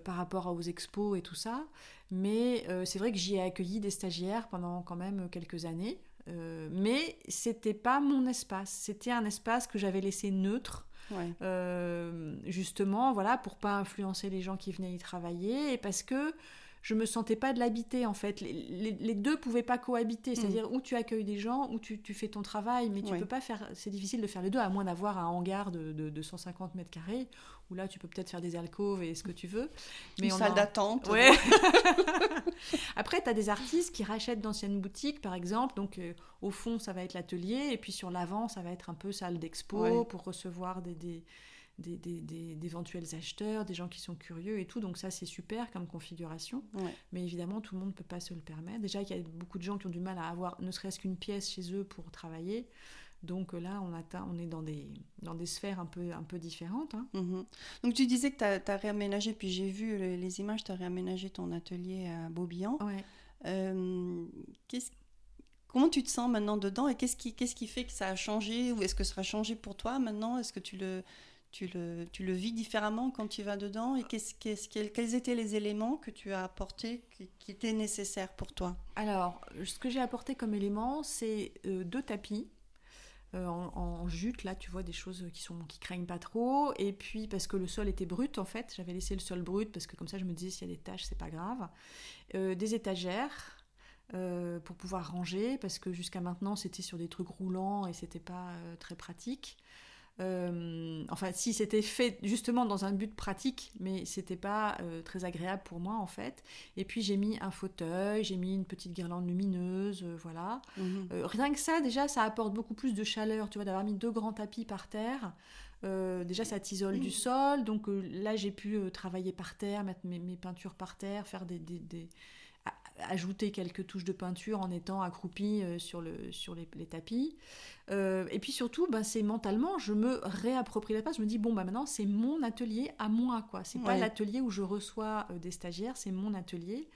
par rapport aux expos et tout ça. Mais c'est vrai que j'y ai accueilli des stagiaires pendant quand même quelques années. Mais c'était pas mon espace. C'était un espace que j'avais laissé neutre. Justement, voilà, pour pas influencer les gens qui venaient y travailler et parce que je me sentais pas de l'habiter en fait. Les deux pouvaient pas cohabiter, c'est-à-dire où tu accueilles des gens, où tu fais ton travail, mais tu peux pas faire. C'est difficile de faire les deux, à moins d'avoir un hangar de 150 mètres carrés, où là tu peux peut-être faire des alcôves et ce que tu veux. Mais une salle d'attente. Ouais. Après, tu as des artistes qui rachètent d'anciennes boutiques, par exemple, donc au fond ça va être l'atelier, et puis sur l'avant ça va être un peu salle d'expo pour recevoir d'éventuels acheteurs, des gens qui sont curieux et tout, donc ça c'est super comme configuration, mais évidemment tout le monde ne peut pas se le permettre. Déjà il y a beaucoup de gens qui ont du mal à avoir ne serait-ce qu'une pièce chez eux pour travailler, donc là on est dans des sphères un peu différentes. Donc tu disais que tu as réaménagé, puis j'ai vu les images, tu as réaménagé ton atelier à Beaubihan. Comment tu te sens maintenant dedans et qu'est-ce qui fait que ça a changé, ou est-ce que ça a changé pour toi maintenant? Est-ce que tu le vis différemment quand tu vas dedans, et quels étaient les éléments que tu as apportés qui étaient nécessaires pour toi? Alors, ce que j'ai apporté comme élément, c'est 2 tapis en jute, là tu vois, des choses qui craignent pas trop, et puis parce que le sol était brut en fait, j'avais laissé le sol brut parce que comme ça je me disais s'il y a des taches c'est pas grave, des étagères pour pouvoir ranger, parce que jusqu'à maintenant c'était sur des trucs roulants et c'était pas très pratique. Enfin, si, c'était fait justement dans un but pratique, mais c'était pas très agréable pour moi en fait. Et puis j'ai mis un fauteuil, j'ai mis une petite guirlande lumineuse, voilà. Rien que ça, déjà, ça apporte beaucoup plus de chaleur, tu vois, d'avoir mis 2 grands tapis par terre. Déjà, ça t'isole du sol, donc là j'ai pu travailler par terre, mettre mes peintures par terre, faire ajouter quelques touches de peinture en étant accroupie sur les tapis. Et puis surtout, c'est mentalement, je me réapproprie la place. Je me dis, maintenant, c'est mon atelier à moi, quoi. C'est pas l'atelier où je reçois des stagiaires, c'est mon atelier.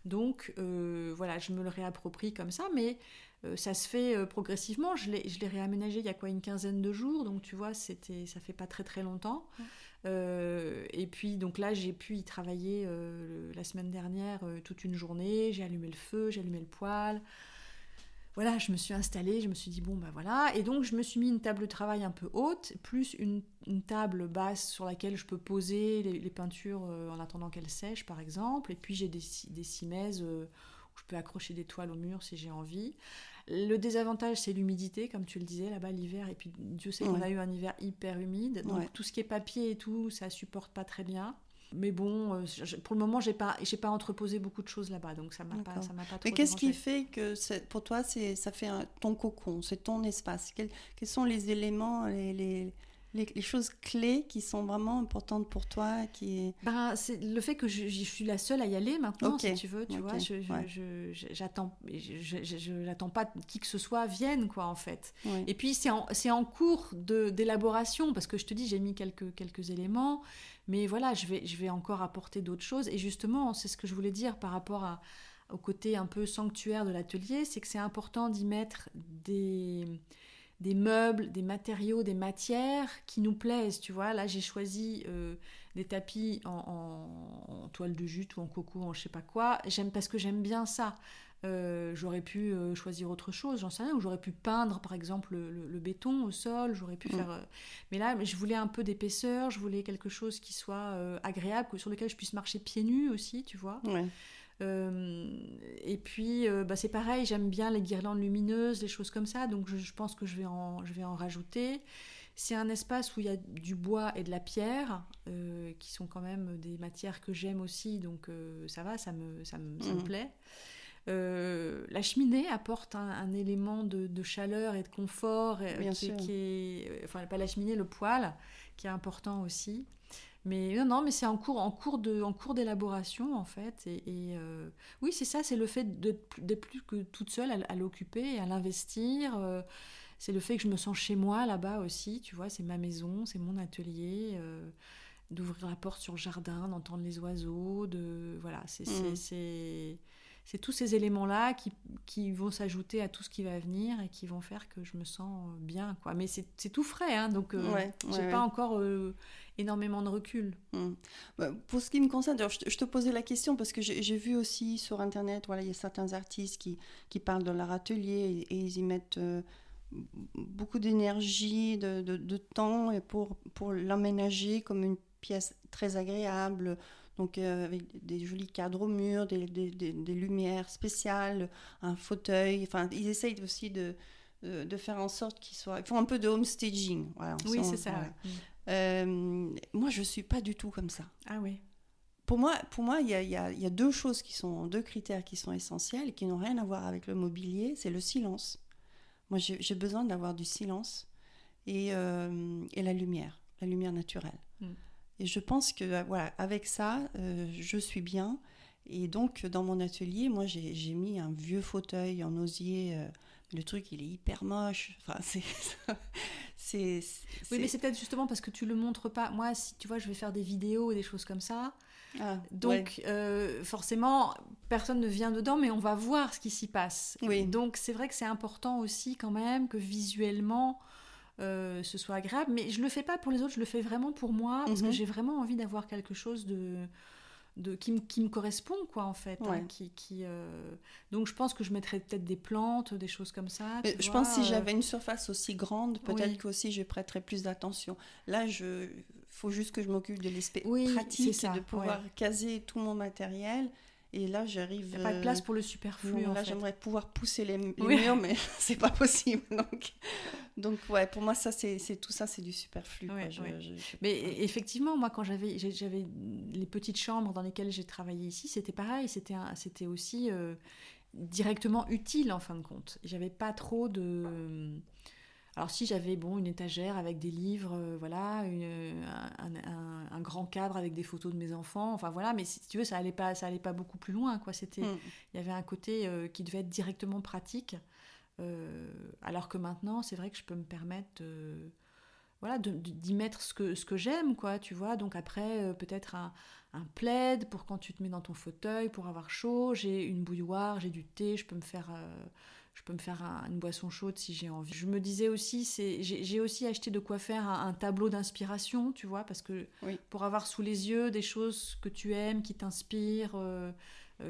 Donc, voilà, je me le réapproprie comme ça, mais ça se fait progressivement. Je l'ai réaménagé il y a une quinzaine de jours, donc tu vois, ça fait pas très très longtemps. Et puis donc là j'ai pu y travailler la semaine dernière toute une journée, j'ai allumé le feu, j'ai allumé le poêle, voilà, je me suis installée, je me suis dit voilà, et donc je me suis mis une table de travail un peu haute, plus une table basse sur laquelle je peux poser les peintures en attendant qu'elles sèchent par exemple, et puis j'ai des cimaises où je peux accrocher des toiles au mur si j'ai envie. Le désavantage, c'est l'humidité, comme tu le disais, là-bas, l'hiver. Et puis, Dieu sait qu'on a eu un hiver hyper humide. Donc, tout ce qui est papier et tout, ça supporte pas très bien. Mais bon, pour le moment, j'ai pas entreposé beaucoup de choses là-bas. Donc, ça m'a pas trop dérangé. Mais qu'est-ce qui fait que, pour toi, ça fait ton cocon, c'est ton espace? Quels sont les éléments, les choses clés qui sont vraiment importantes pour toi c'est le fait que je suis la seule à y aller maintenant, okay. Si tu veux, tu vois, j'attends pas que qui que ce soit vienne, quoi, en fait. Ouais. Et puis, c'est en cours d'élaboration, parce que je te dis, j'ai mis quelques éléments, mais voilà, je vais encore apporter d'autres choses. Et justement, c'est ce que je voulais dire par rapport au côté un peu sanctuaire de l'atelier, c'est que c'est important d'y mettre des meubles, des matériaux, des matières qui nous plaisent, tu vois. Là, j'ai choisi des tapis en toile de jute ou en coco, en je sais pas quoi. Parce que j'aime bien ça. J'aurais pu choisir autre chose, j'en sais rien, ou j'aurais pu peindre, par exemple, le béton au sol, j'aurais pu faire... Mais là, je voulais un peu d'épaisseur, je voulais quelque chose qui soit agréable, sur lequel je puisse marcher pieds nus aussi, tu vois. Ouais. Et puis c'est pareil, j'aime bien les guirlandes lumineuses, des choses comme ça, donc je pense que je vais en rajouter. C'est un espace où il y a du bois et de la pierre, qui sont quand même des matières que j'aime aussi, donc ça va, ça me plaît. La cheminée apporte un élément de chaleur et de confort, qui est, enfin pas la cheminée, le poêle, qui est important aussi. Mais non, mais c'est en cours d'élaboration, en fait. Et oui, c'est ça, c'est le fait d'être plus que toute seule à l'occuper et à l'investir. C'est le fait que je me sens chez moi là-bas aussi, tu vois, c'est ma maison, c'est mon atelier. D'ouvrir la porte sur le jardin, d'entendre les oiseaux, voilà, c'est tous ces éléments-là qui vont s'ajouter à tout ce qui va venir et qui vont faire que je me sens bien, quoi. Mais c'est tout frais, hein, donc j'ai pas encore énormément de recul. Pour ce qui me concerne, je te posais la question parce que j'ai vu aussi sur Internet, voilà, il y a certains artistes qui parlent de leur atelier et ils y mettent beaucoup d'énergie, de temps et pour l'aménager comme une pièce très agréable. Donc avec des jolis cadres au mur, des lumières spéciales, un fauteuil. Enfin, ils essayent aussi de faire en sorte qu'ils soient... Ils font un peu de homestaging. Voilà, oui, c'est ça. Voilà. Moi, je ne suis pas du tout comme ça. Ah oui. Pour moi, il y a deux critères qui sont essentiels et qui n'ont rien à voir avec le mobilier. C'est le silence. Moi, j'ai besoin d'avoir du silence et la lumière naturelle. Et je pense que voilà, avec ça, je suis bien. Et donc, dans mon atelier, moi, j'ai mis un vieux fauteuil en osier. Le truc, il est hyper moche. Enfin, Oui, mais c'est peut-être justement parce que tu le montres pas. Moi, si tu vois, je vais faire des vidéos et des choses comme ça. Donc, forcément, personne ne vient dedans, mais on va voir ce qui s'y passe. Oui. Donc, c'est vrai que c'est important aussi quand même que visuellement... ce soit agréable, mais je le fais pas pour les autres, je le fais vraiment pour moi, parce que j'ai vraiment envie d'avoir quelque chose qui me correspond, quoi, en fait. Donc je pense que je mettrais peut-être des plantes, des choses comme ça. Je pense que si j'avais une surface aussi grande, peut-être qu'aussi je prêterais plus d'attention. Là, faut juste que je m'occupe de l'aspect pratique, de pouvoir caser tout mon matériel. Et là, j'arrive... Il n'y a pas de place pour le superflu, là, j'aimerais pouvoir pousser les murs, mais c'est pas possible. Donc ouais, pour moi, ça, c'est tout ça, c'est du superflu. Mais effectivement, moi, quand j'avais les petites chambres dans lesquelles j'ai travaillé ici, c'était pareil. C'était aussi directement utile, en fin de compte. J'avais pas trop de... Alors si j'avais une étagère avec des livres, voilà, un grand cadre avec des photos de mes enfants, enfin voilà, mais si tu veux, ça allait pas beaucoup plus loin, quoi. Il y avait un côté qui devait être directement pratique, alors que maintenant, c'est vrai que je peux me permettre d'y mettre ce que j'aime, quoi, tu vois. Donc après, peut-être un plaid pour quand tu te mets dans ton fauteuil pour avoir chaud. J'ai une bouilloire, j'ai du thé, je peux me faire une boisson chaude si j'ai envie. Je me disais aussi, j'ai aussi acheté de quoi faire un tableau d'inspiration, tu vois, parce que pour avoir sous les yeux des choses que tu aimes, qui t'inspirent,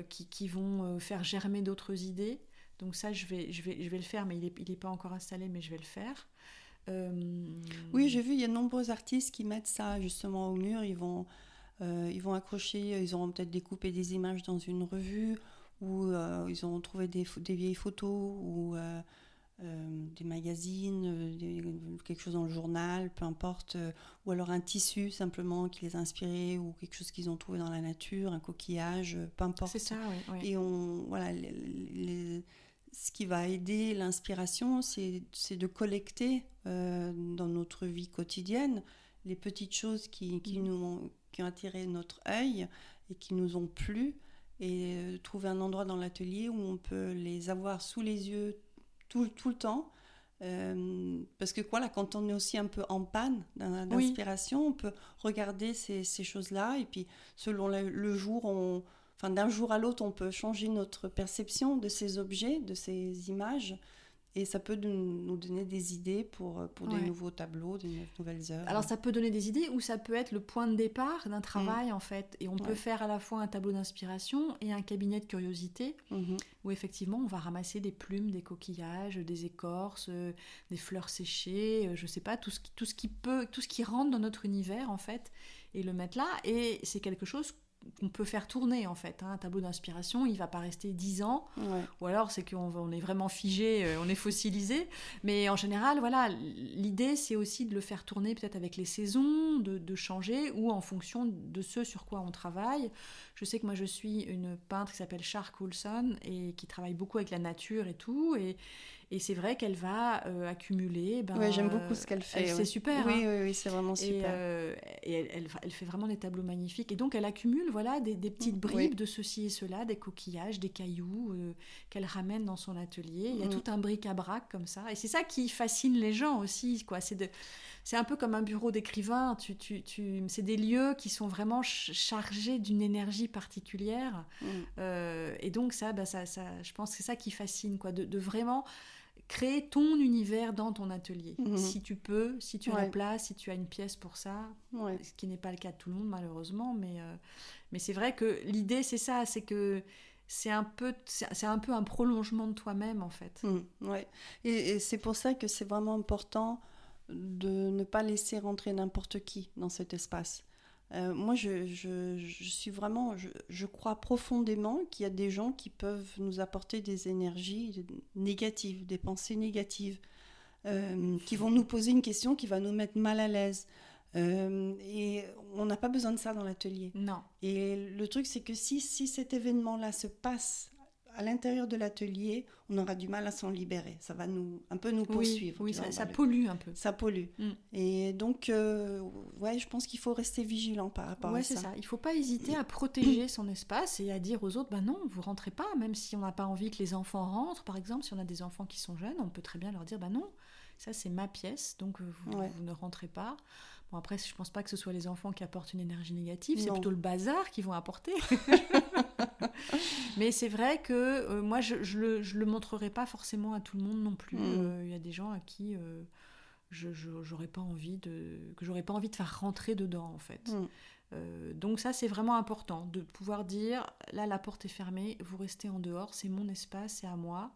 qui vont faire germer d'autres idées. Donc ça, je vais le faire, mais il est pas encore installé, mais je vais le faire. Oui, j'ai vu, il y a de nombreux artistes qui mettent ça justement au mur. Ils vont accrocher, ils auront peut-être découpé des images dans une revue, ou ils ont trouvé des vieilles photos ou des magazines, quelque chose dans le journal, peu importe, ou alors un tissu simplement qui les a inspirés, ou quelque chose qu'ils ont trouvé dans la nature, un coquillage, peu importe. C'est ça, oui. Et ce qui va aider l'inspiration, c'est de collecter dans notre vie quotidienne les petites choses qui ont attiré notre œil et qui nous ont plu, et trouver un endroit dans l'atelier où on peut les avoir sous les yeux tout le temps. Parce que voilà, quand on est aussi un peu en panne d'inspiration, on peut regarder ces choses-là, et puis selon le jour, d'un jour à l'autre, on peut changer notre perception de ces objets, de ces images, et ça peut nous donner des idées pour des nouveaux tableaux, des nouvelles œuvres. Alors ça peut donner des idées, ou ça peut être le point de départ d'un travail en fait, et on peut faire à la fois un tableau d'inspiration et un cabinet de curiosité, où effectivement on va ramasser des plumes, des coquillages, des écorces, des fleurs séchées, je sais pas, tout ce qui rentre dans notre univers en fait, et le mettre là, et c'est quelque chose qu'on peut faire tourner en fait. Un tableau d'inspiration, il va pas rester 10 ans, ou alors c'est qu'on est vraiment figé, on est fossilisé, mais en général, voilà, l'idée c'est aussi de le faire tourner peut-être avec les saisons, de changer, ou en fonction de ce sur quoi on travaille. Je sais que moi je suis une peintre qui s'appelle Char Coulson et qui travaille beaucoup avec la nature et tout, et c'est vrai qu'elle va accumuler. J'aime beaucoup ce qu'elle fait. C'est super. Oui, c'est vraiment super. Et elle fait vraiment des tableaux magnifiques. Et donc, elle accumule des petites bribes de ceci et cela, des coquillages, des cailloux qu'elle ramène dans son atelier. Il y a tout un bric-à-brac comme ça. Et c'est ça qui fascine les gens aussi, quoi. C'est un peu comme un bureau d'écrivain. C'est des lieux qui sont vraiment chargés d'une énergie particulière. Et donc, ça, je pense que c'est ça qui fascine, quoi, de vraiment créer ton univers dans ton atelier. Si tu peux, si tu as la place, si tu as une pièce pour ça, ce qui n'est pas le cas de tout le monde malheureusement, mais c'est vrai que l'idée c'est ça, c'est que c'est un peu un prolongement de toi-même en fait. Et c'est pour ça que c'est vraiment important de ne pas laisser rentrer n'importe qui dans cet espace. Moi, je crois profondément qu'il y a des gens qui peuvent nous apporter des énergies négatives, des pensées négatives, qui vont nous poser une question qui va nous mettre mal à l'aise. Et on n'a pas besoin de ça dans l'atelier. Non. Et le truc, c'est que si cet événement-là se passe à l'intérieur de l'atelier, on aura du mal à s'en libérer. Ça va un peu nous poursuivre. Oui, ça pollue un peu. Ça pollue. Et donc, je pense qu'il faut rester vigilant par rapport à ça. Oui, c'est ça. Il ne faut pas hésiter à protéger son espace et à dire aux autres, non, vous ne rentrez pas, même si on n'a pas envie que les enfants rentrent. Par exemple, si on a des enfants qui sont jeunes, on peut très bien leur dire, non, ça c'est ma pièce, donc vous ne rentrez pas. Bon, après, je ne pense pas que ce soit les enfants qui apportent une énergie négative, c'est plutôt le bazar qu'ils vont apporter. Mais c'est vrai que moi, je le montrerai pas forcément à tout le monde non plus. Il y a des gens à qui j'aurais pas envie de faire rentrer dedans, en fait. Donc ça, c'est vraiment important de pouvoir dire, là, la porte est fermée, vous restez en dehors, c'est mon espace, c'est à moi.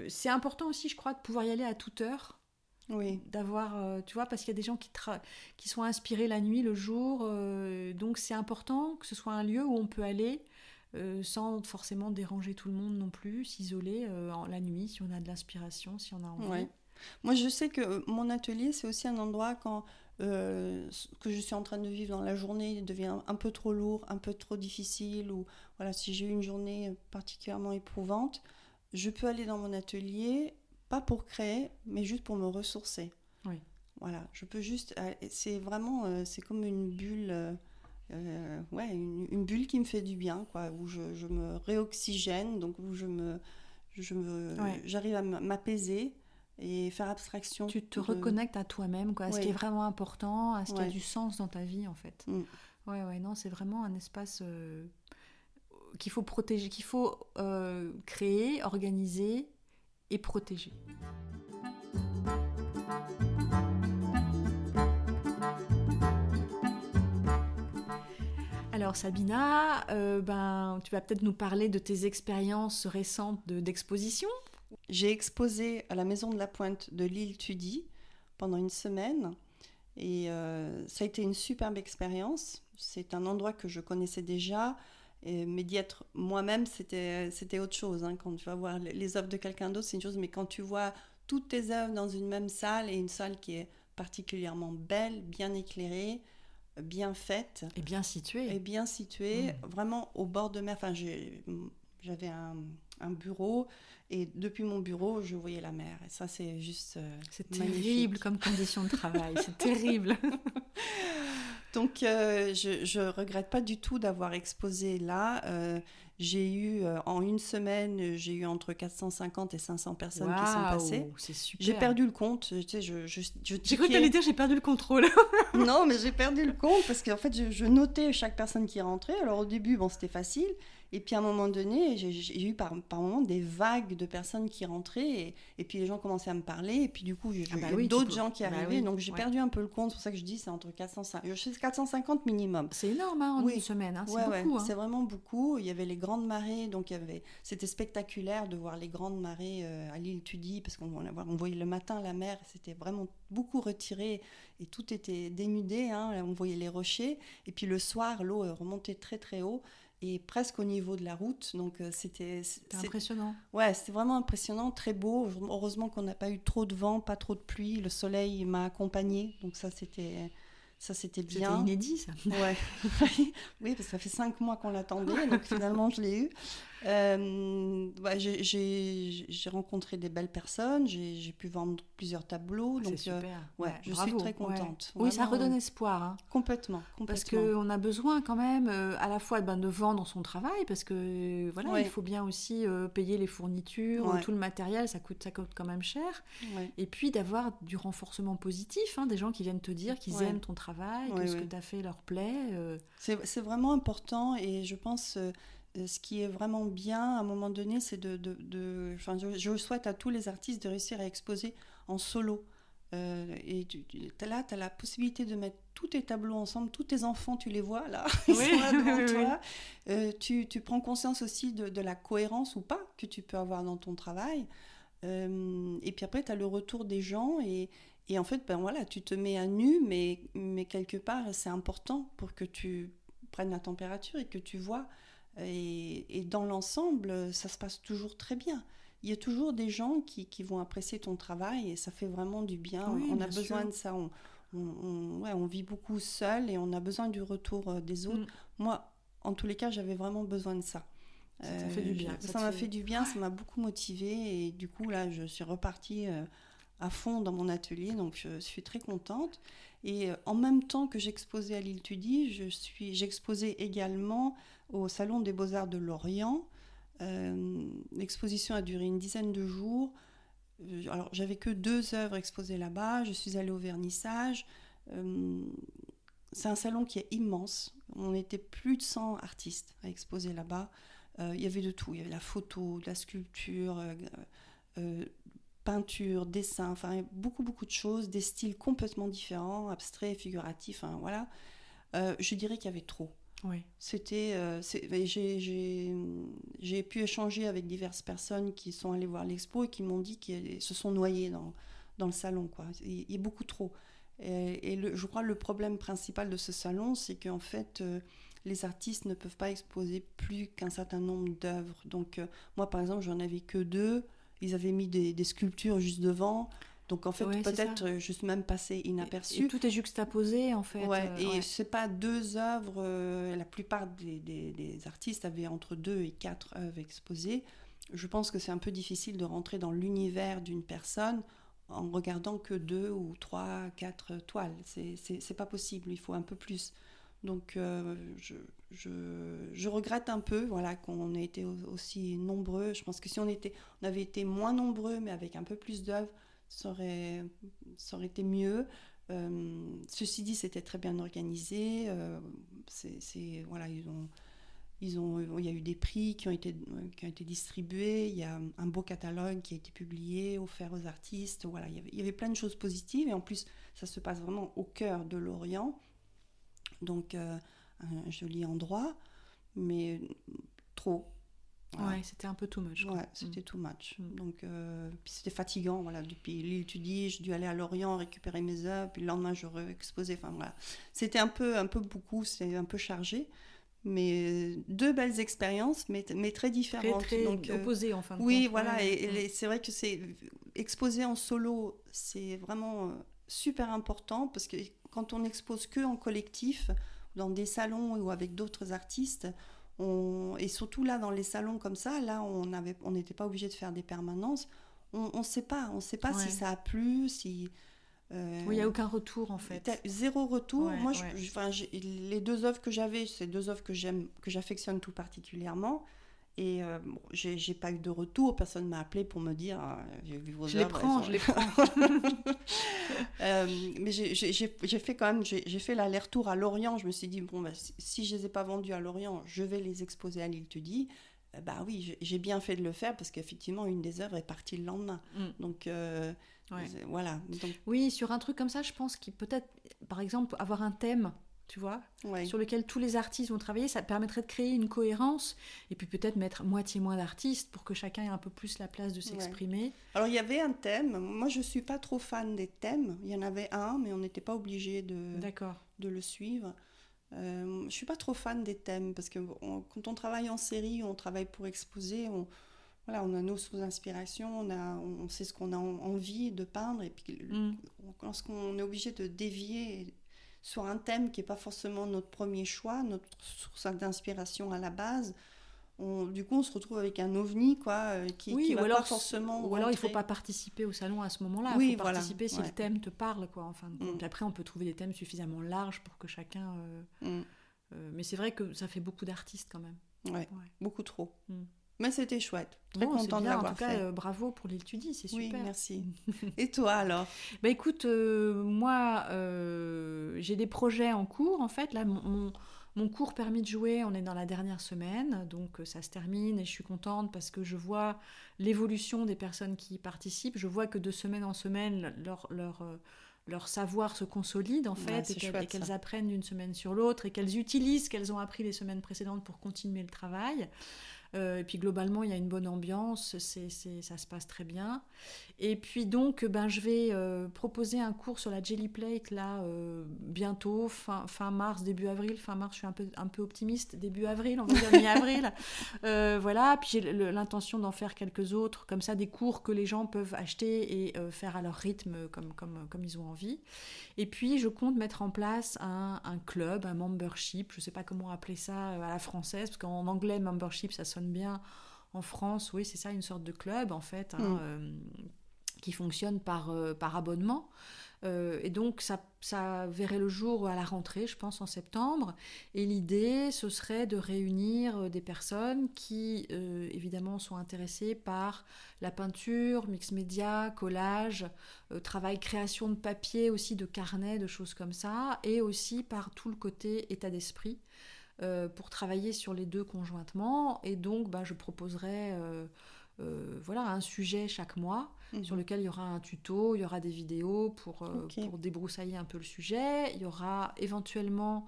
C'est important aussi, je crois, de pouvoir y aller à toute heure. D'avoir, tu vois, parce qu'il y a des gens qui sont inspirés la nuit, le jour, donc c'est important que ce soit un lieu où on peut aller sans forcément déranger tout le monde non plus, s'isoler la nuit si on a de l'inspiration, si on a envie. Moi, je sais que mon atelier, c'est aussi un endroit quand que je suis en train de vivre dans la journée, il devient un peu trop lourd, un peu trop difficile, ou voilà, si j'ai eu une journée particulièrement éprouvante, je peux aller dans mon atelier, pas pour créer, mais juste pour me ressourcer. Voilà, je peux juste... C'est vraiment... c'est comme une bulle... une bulle qui me fait du bien, quoi, où je me réoxygène, donc où j'arrive à m'apaiser et faire abstraction. Tu te reconnectes à toi-même, quoi, à ce qui est vraiment important, à ce qui a du sens dans ta vie, en fait. Non, c'est vraiment un espace qu'il faut protéger, qu'il faut créer, organiser et protéger. Alors Sabina, tu vas peut-être nous parler de tes expériences récentes d'exposition. J'ai exposé à la Maison de la Pointe de l'île Tudy pendant une semaine et ça a été une superbe expérience. C'est un endroit que je connaissais déjà, mais d'y être moi-même, c'était autre chose. Quand tu vas voir les œuvres de quelqu'un d'autre, c'est une chose, mais quand tu vois toutes tes œuvres dans une même salle, et une salle qui est particulièrement belle, bien éclairée, bien faite. Et bien située. Vraiment au bord de mer. Enfin, j'avais un bureau et depuis mon bureau, je voyais la mer. Et ça, c'est juste c'est magnifique. terrible comme condition de travail, c'est terrible. Donc, je regrette pas du tout d'avoir exposé là. J'ai eu, en une semaine, j'ai eu entre 450 et 500 personnes qui sont passées. C'est super. J'ai perdu le compte. Tu sais, j'ai cru que t'allais dire j'ai perdu le contrôle. Non, mais j'ai perdu le compte parce qu'en fait, je notais chaque personne qui rentrait. Alors au début, c'était facile. Et puis à un moment donné, j'ai eu par moment des vagues de personnes qui rentraient. Et puis les gens commençaient à me parler. Et puis du coup, il y a d'autres gens qui arrivaient. Donc j'ai perdu un peu le compte. C'est pour ça que je dis c'est entre 450 minimum. C'est énorme en une semaine. C'est beaucoup. C'est vraiment beaucoup. Il y avait les grandes marées. Donc c'était spectaculaire de voir les grandes marées à l'île Tudy. Parce qu'on voyait le matin la mer. C'était vraiment beaucoup retiré. Et tout était dénudé. On voyait les rochers. Et puis le soir, l'eau remontait très très haut. Et presque au niveau de la route, donc c'était impressionnant. Ouais, c'était vraiment impressionnant, très beau. Heureusement qu'on n'a pas eu trop de vent, pas trop de pluie. Le soleil m'a accompagnée, donc ça c'était bien. C'était inédit, ça. Ouais. Oui, parce que ça fait 5 mois qu'on l'attendait, donc finalement je l'ai eu. J'ai rencontré des belles personnes, j'ai pu vendre plusieurs tableaux. Donc, c'est super. Je suis très contente. Ouais. Oui, ça redonne espoir. Complètement. Parce qu'on a besoin quand même à la fois de vendre son travail, parce que il faut bien aussi payer les fournitures, tout le matériel, ça coûte quand même cher. Ouais. Et puis d'avoir du renforcement positif, des gens qui viennent te dire qu'ils aiment ton travail, que ce que tu as fait leur plaît. C'est vraiment important et je pense... ce qui est vraiment bien, à un moment donné, c'est je souhaite à tous les artistes de réussir à exposer en solo. Et là, tu as la possibilité de mettre tous tes tableaux ensemble, tous tes enfants, tu les vois là, ils sont là devant toi. Tu prends conscience aussi de la cohérence ou pas que tu peux avoir dans ton travail. Et puis après, tu as le retour des gens et en fait, tu te mets à nu, mais quelque part, c'est important pour que tu prennes la température et que tu vois. Et dans l'ensemble, ça se passe toujours très bien. Il y a toujours des gens qui vont apprécier ton travail et ça fait vraiment du bien. Oui, on a besoin de ça. On vit beaucoup seul et on a besoin du retour des autres. Moi, en tous les cas, j'avais vraiment besoin de ça. Ça fait du bien. Ça m'a fait du bien, ça m'a beaucoup motivée et du coup, là, je suis repartie à fond dans mon atelier, donc je suis très contente. Et en même temps que j'exposais à l'île Tudy, j'exposais également au Salon des Beaux-Arts de Lorient. L'exposition a duré une dizaine de jours. Alors, j'avais que 2 œuvres exposées là-bas. Je suis allée au vernissage. C'est un salon qui est immense. On était plus de 100 artistes à exposer là-bas. Il y avait de tout. Il y avait la photo, de la sculpture, peinture, dessin, enfin beaucoup de choses, des styles complètement différents, abstraits, figuratifs, voilà. Je dirais qu'il y avait trop. Oui. J'ai pu échanger avec diverses personnes qui sont allées voir l'expo et qui m'ont dit qu'ils se sont noyés dans le salon, quoi. Il y a beaucoup trop. Je crois que le problème principal de ce salon, c'est qu'en fait, les artistes ne peuvent pas exposer plus qu'un certain nombre d'œuvres. Donc, moi, par exemple, j'en avais que 2. Ils avaient mis des sculptures juste devant. Donc, en fait, peut-être juste même passé inaperçu. Et tout est juxtaposé, en fait. Et c'est pas 2 œuvres. La plupart des artistes avaient entre 2 et 4 œuvres exposées. Je pense que c'est un peu difficile de rentrer dans l'univers d'une personne en regardant que 2 ou 3, 4 toiles. C'est pas possible. Il faut un peu plus. Donc, je regrette un peu, qu'on ait été aussi nombreux. Je pense que si on avait été moins nombreux, mais avec un peu plus d'œuvres, ça aurait été mieux. Ceci dit, c'était très bien organisé. Il y a eu des prix qui ont été distribués. Il y a un beau catalogue qui a été publié, offert aux artistes. Voilà, il y avait plein de choses positives. Et en plus, ça se passe vraiment au cœur de Lorient. Donc, un joli endroit, mais trop. Voilà. Ouais, c'était un peu too much. Ouais, c'était too much. Donc, puis c'était fatigant. Voilà, depuis l'île Tudy, j'ai dû aller à Lorient récupérer mes œuvres, puis le lendemain, je re-exposais. Enfin, voilà. C'était un peu beaucoup, c'était un peu chargé. Mais 2 belles expériences, mais très différentes. Très opposées, en fin de compte. Oui, voilà. Et c'est vrai que exposer en solo, c'est vraiment super important parce que quand on expose que en collectif, dans des salons ou avec d'autres artistes, Et surtout là, dans les salons comme ça, là, on n'était pas obligé de faire des permanences. On sait pas si ça a plu, si... Oui, il n'y a aucun retour en fait. Zéro retour. Moi, les 2 œuvres que j'avais, c'est 2 œuvres que j'affectionne tout particulièrement. Et j'ai pas eu de retour, personne m'a appelé pour me dire j'ai vu vos œuvres. Je les prends. Mais j'ai fait quand même, j'ai fait l'aller-retour à Lorient. Je me suis dit si je les ai pas vendus à Lorient, je vais les exposer à l'Île Tudy. Bah oui, j'ai bien fait de le faire parce qu'effectivement une des œuvres est partie le lendemain. Donc voilà. Donc... Oui, sur un truc comme ça, je pense qu'il peut-être, par exemple, avoir un thème. Tu vois, sur lequel tous les artistes vont travailler, ça permettrait de créer une cohérence et puis peut-être mettre moitié moins d'artistes pour que chacun ait un peu plus la place de s'exprimer. Alors il y avait un thème, moi je suis pas trop fan des thèmes, il y en avait un mais on n'était pas obligé de le suivre. Je suis pas trop fan des thèmes parce que quand on travaille en série, on travaille pour exposer, on a nos sources d'inspiration, on sait ce qu'on a envie de peindre et puis lorsqu'on est obligé de dévier sur un thème qui n'est pas forcément notre premier choix, notre source d'inspiration à la base, du coup on se retrouve avec un ovni qui va pas forcément ou alors il ne faut pas participer au salon à ce moment-là, il faut participer si le thème te parle en fin de compte. Après on peut trouver des thèmes suffisamment larges pour que chacun mais c'est vrai que ça fait beaucoup d'artistes quand même. Beaucoup trop. Mais c'était chouette. Très contente de l'avoir fait. En tout cas, bravo pour l'Île Tudy, c'est super. Oui, merci. Et toi alors ? Écoute, moi, j'ai des projets en cours. En fait, là, mon cours permis de jouer, on est dans la dernière semaine, donc ça se termine et je suis contente parce que je vois l'évolution des personnes qui y participent. Je vois que de semaine en semaine, leur savoir se consolide en fait et qu'elles apprennent d'une semaine sur l'autre et qu'elles utilisent ce qu'elles ont appris les semaines précédentes pour continuer le travail. Et puis globalement, il y a une bonne ambiance, ça se passe très bien. Et puis donc, je vais proposer un cours sur la Jelly Plate là, bientôt, fin mars, début avril. Fin mars, je suis un peu optimiste. Début avril, on va dire mi-avril. Voilà, puis j'ai l'intention d'en faire quelques autres, comme ça, des cours que les gens peuvent acheter et faire à leur rythme comme ils ont envie. Et puis, je compte mettre en place un club, un membership, je ne sais pas comment appeler ça à la française, parce qu'en anglais, membership, ça sonne bien. En France, oui, c'est ça, une sorte de club, en fait, qui fonctionne par abonnement. Et donc, ça verrait le jour à la rentrée, je pense, en septembre. Et l'idée, ce serait de réunir des personnes qui, évidemment, sont intéressées par la peinture, mix média, collage, travail, création de papier, aussi de carnets, de choses comme ça, et aussi par tout le côté état d'esprit, pour travailler sur les deux conjointement. Et donc, je proposerai un sujet chaque mois sur lequel il y aura un tuto, il y aura des vidéos pour débroussailler un peu le sujet. Il y aura éventuellement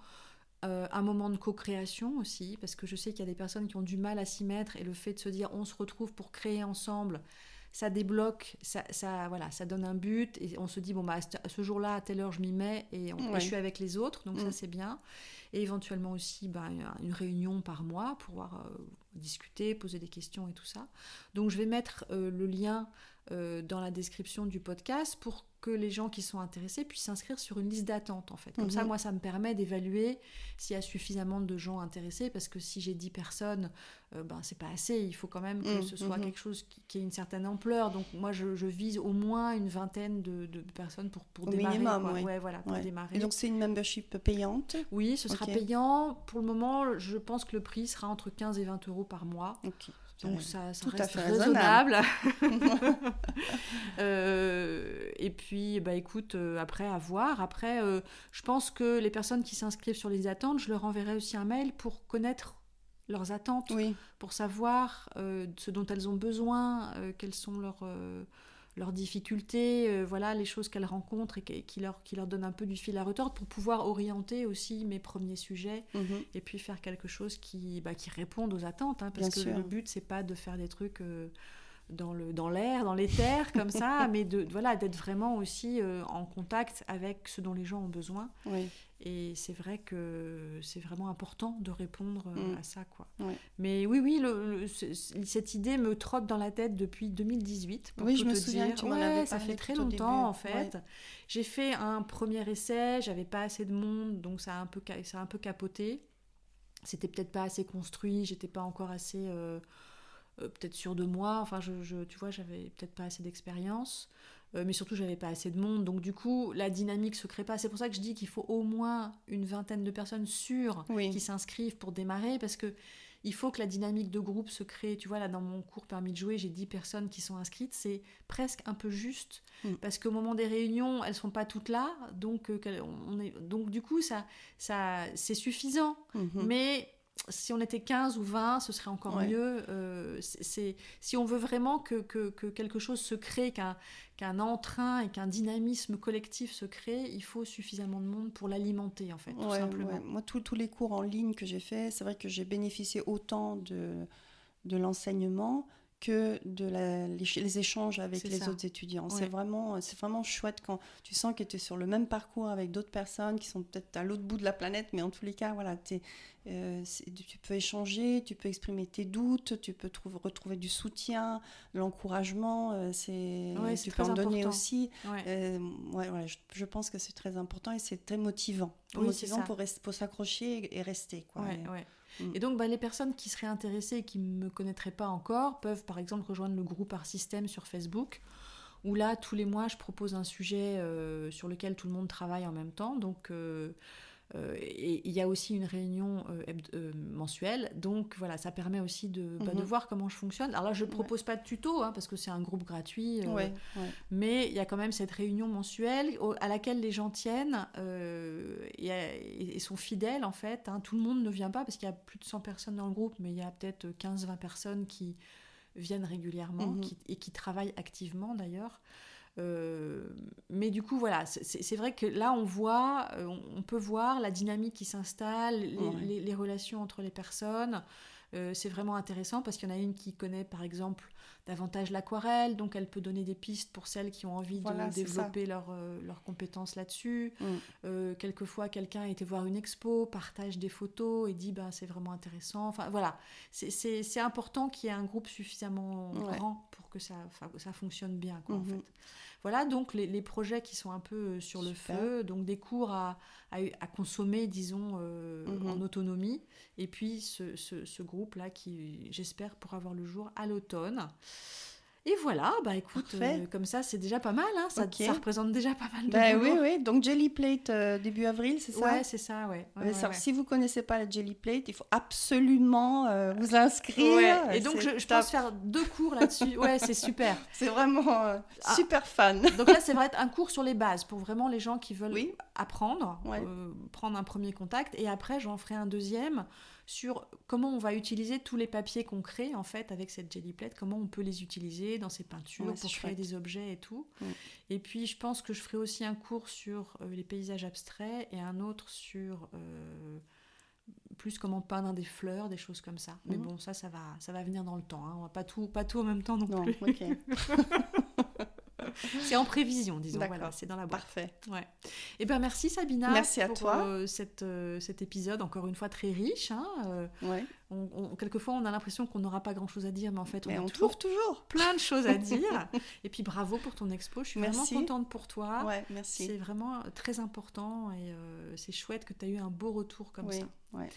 un moment de co-création aussi, parce que je sais qu'il y a des personnes qui ont du mal à s'y mettre et le fait de se dire on se retrouve pour créer ensemble, ça débloque, ça donne un but et on se dit ce jour-là à telle heure je m'y mets et je suis avec les autres, donc ça c'est bien. Et éventuellement aussi une réunion par mois pour pouvoir discuter, poser des questions et tout ça. Donc je vais mettre le lien dans la description du podcast pour que les gens qui sont intéressés puissent s'inscrire sur une liste d'attente en fait. Comme ça, moi, ça me permet d'évaluer s'il y a suffisamment de gens intéressés, parce que si j'ai 10 personnes, c'est pas assez. Il faut quand même que ce soit quelque chose qui ait une certaine ampleur. Donc moi, je vise au moins une vingtaine de personnes pour démarrer. Minimum, pour démarrer. Et donc c'est une membership payante ? Oui, ce sera payant. Pour le moment, je pense que le prix sera entre 15 et 20 euros par mois. Donc ça reste raisonnable. Et puis écoute, après à voir. Après je pense que les personnes qui s'inscrivent sur les attentes, je leur enverrai aussi un mail pour connaître leurs attentes, pour savoir ce dont elles ont besoin, quelles sont leurs difficultés, les choses qu'elles rencontrent et qui leur donnent un peu du fil à retordre pour pouvoir orienter aussi mes premiers sujets et puis faire quelque chose qui réponde aux attentes, parce que le but c'est pas de faire des trucs dans l'air, dans l'éther comme ça, mais d'être vraiment aussi en contact avec ce dont les gens ont besoin. Et c'est vrai que c'est vraiment important de répondre à ça, quoi. Mais oui, cette idée me trotte dans la tête depuis 2018. Pour je me souviens que tu m'en avais parlé. Ça fait très longtemps, en fait. J'ai fait un premier essai, j'avais pas assez de monde, donc ça a un peu capoté. c'était peut-être pas assez construit, j'étais pas encore assez peut-être sûre de moi, enfin tu vois, j'avais peut-être pas assez d'expérience, mais surtout j'avais pas assez de monde, donc du coup la dynamique se crée pas. C'est pour ça que je dis qu'il faut au moins une vingtaine de personnes sûres qui s'inscrivent pour démarrer, parce que il faut que la dynamique de groupe se crée. Tu vois, là dans mon cours Permis de jouer, j'ai 10 personnes qui sont inscrites, c'est presque un peu juste, parce qu'au moment des réunions elles sont pas toutes là, donc donc du coup ça c'est suffisant, mais si on était 15 ou 20, ce serait encore mieux. Si on veut vraiment que quelque chose se crée, qu'un entrain et qu'un dynamisme collectif se crée, il faut suffisamment de monde pour l'alimenter, en fait, tout simplement. Ouais. Moi, tous les cours en ligne que j'ai faits, c'est vrai que j'ai bénéficié autant de l'enseignement que les échanges avec les autres étudiants. C'est vraiment chouette quand tu sens que tu es sur le même parcours avec d'autres personnes qui sont peut-être à l'autre bout de la planète, mais en tous les cas, voilà, tu peux échanger, tu peux exprimer tes doutes, tu peux retrouver du soutien, de l'encouragement, tu peux en donner aussi. Je pense que c'est très important et c'est très motivant. Pour s'accrocher et rester, quoi. Et donc, les personnes qui seraient intéressées et qui ne me connaîtraient pas encore peuvent, par exemple, rejoindre le groupe Art System sur Facebook, où là, tous les mois, je propose un sujet sur lequel tout le monde travaille en même temps. Donc, et il y a aussi une réunion mensuelle. Donc, voilà, ça permet aussi de voir comment je fonctionne. Alors là, je ne propose pas de tuto, parce que c'est un groupe gratuit. Mais il y a quand même cette réunion mensuelle à laquelle les gens tiennent et sont fidèles, en fait. Tout le monde ne vient pas parce qu'il y a plus de 100 personnes dans le groupe, mais il y a peut-être 15-20 personnes qui viennent régulièrement et qui travaillent activement, d'ailleurs. Mais du coup, voilà, c'est vrai que là, on peut voir la dynamique qui s'installe, les relations entre les personnes. C'est vraiment intéressant parce qu'il y en a une qui connaît, par exemple, davantage l'aquarelle, donc elle peut donner des pistes pour celles qui ont envie de développer leurs compétences là-dessus. Quelquefois, quelqu'un a été voir une expo, partage des photos et dit c'est vraiment intéressant. Enfin, voilà, c'est important qu'il y ait un groupe suffisamment grand pour que ça fonctionne bien, quoi, en fait. Voilà, donc les projets qui sont un peu sur le feu, donc des cours à consommer, disons, en autonomie, et puis ce groupe-là qui, j'espère, pourra voir le jour à l'automne. Et voilà, écoute, comme ça, c'est déjà pas mal, ça représente déjà pas mal de boulot. Oui, donc Jelly Plate début avril, c'est ça ? Ouais, c'est ça, ouais. Si vous connaissez pas la Jelly Plate, il faut absolument vous inscrire. Et donc, je pense faire 2 cours là-dessus. Ouais, c'est super. C'est vraiment super fan. Donc là, c'est vrai, un cours sur les bases pour vraiment les gens qui veulent apprendre, prendre un premier contact. Et après, j'en ferai un deuxième sur comment on va utiliser tous les papiers qu'on crée, en fait, avec cette Jelly Plate, comment on peut les utiliser dans ces peintures pour créer des objets et tout. Et puis, je pense que je ferai aussi un cours sur les paysages abstraits et un autre sur plus comment peindre des fleurs, des choses comme ça. Mais bon, ça va venir dans le temps. On va pas tout en même temps non plus. Okay. C'est en prévision, disons. Voilà, c'est dans la boîte. Parfait. Ouais. Et merci Sabina. Merci à pour toi. Cet épisode, encore une fois très riche. Quelquefois, on a l'impression qu'on n'aura pas grand-chose à dire, mais en fait, on trouve toujours plein de choses à dire. Et puis, bravo pour ton expo. Je suis vraiment contente pour toi. Ouais, merci. C'est vraiment très important et c'est chouette que tu as eu un beau retour comme ça. Ouais.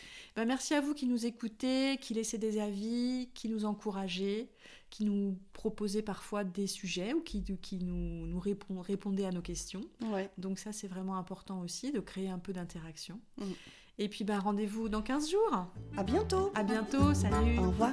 Merci à vous qui nous écoutez, qui laissez des avis, qui nous encouragez, qui nous proposez parfois des sujets ou qui nous répondez à nos questions. Donc ça, c'est vraiment important aussi, de créer un peu d'interaction. Et puis rendez-vous dans 15 jours. À bientôt. À bientôt, salut. Au revoir.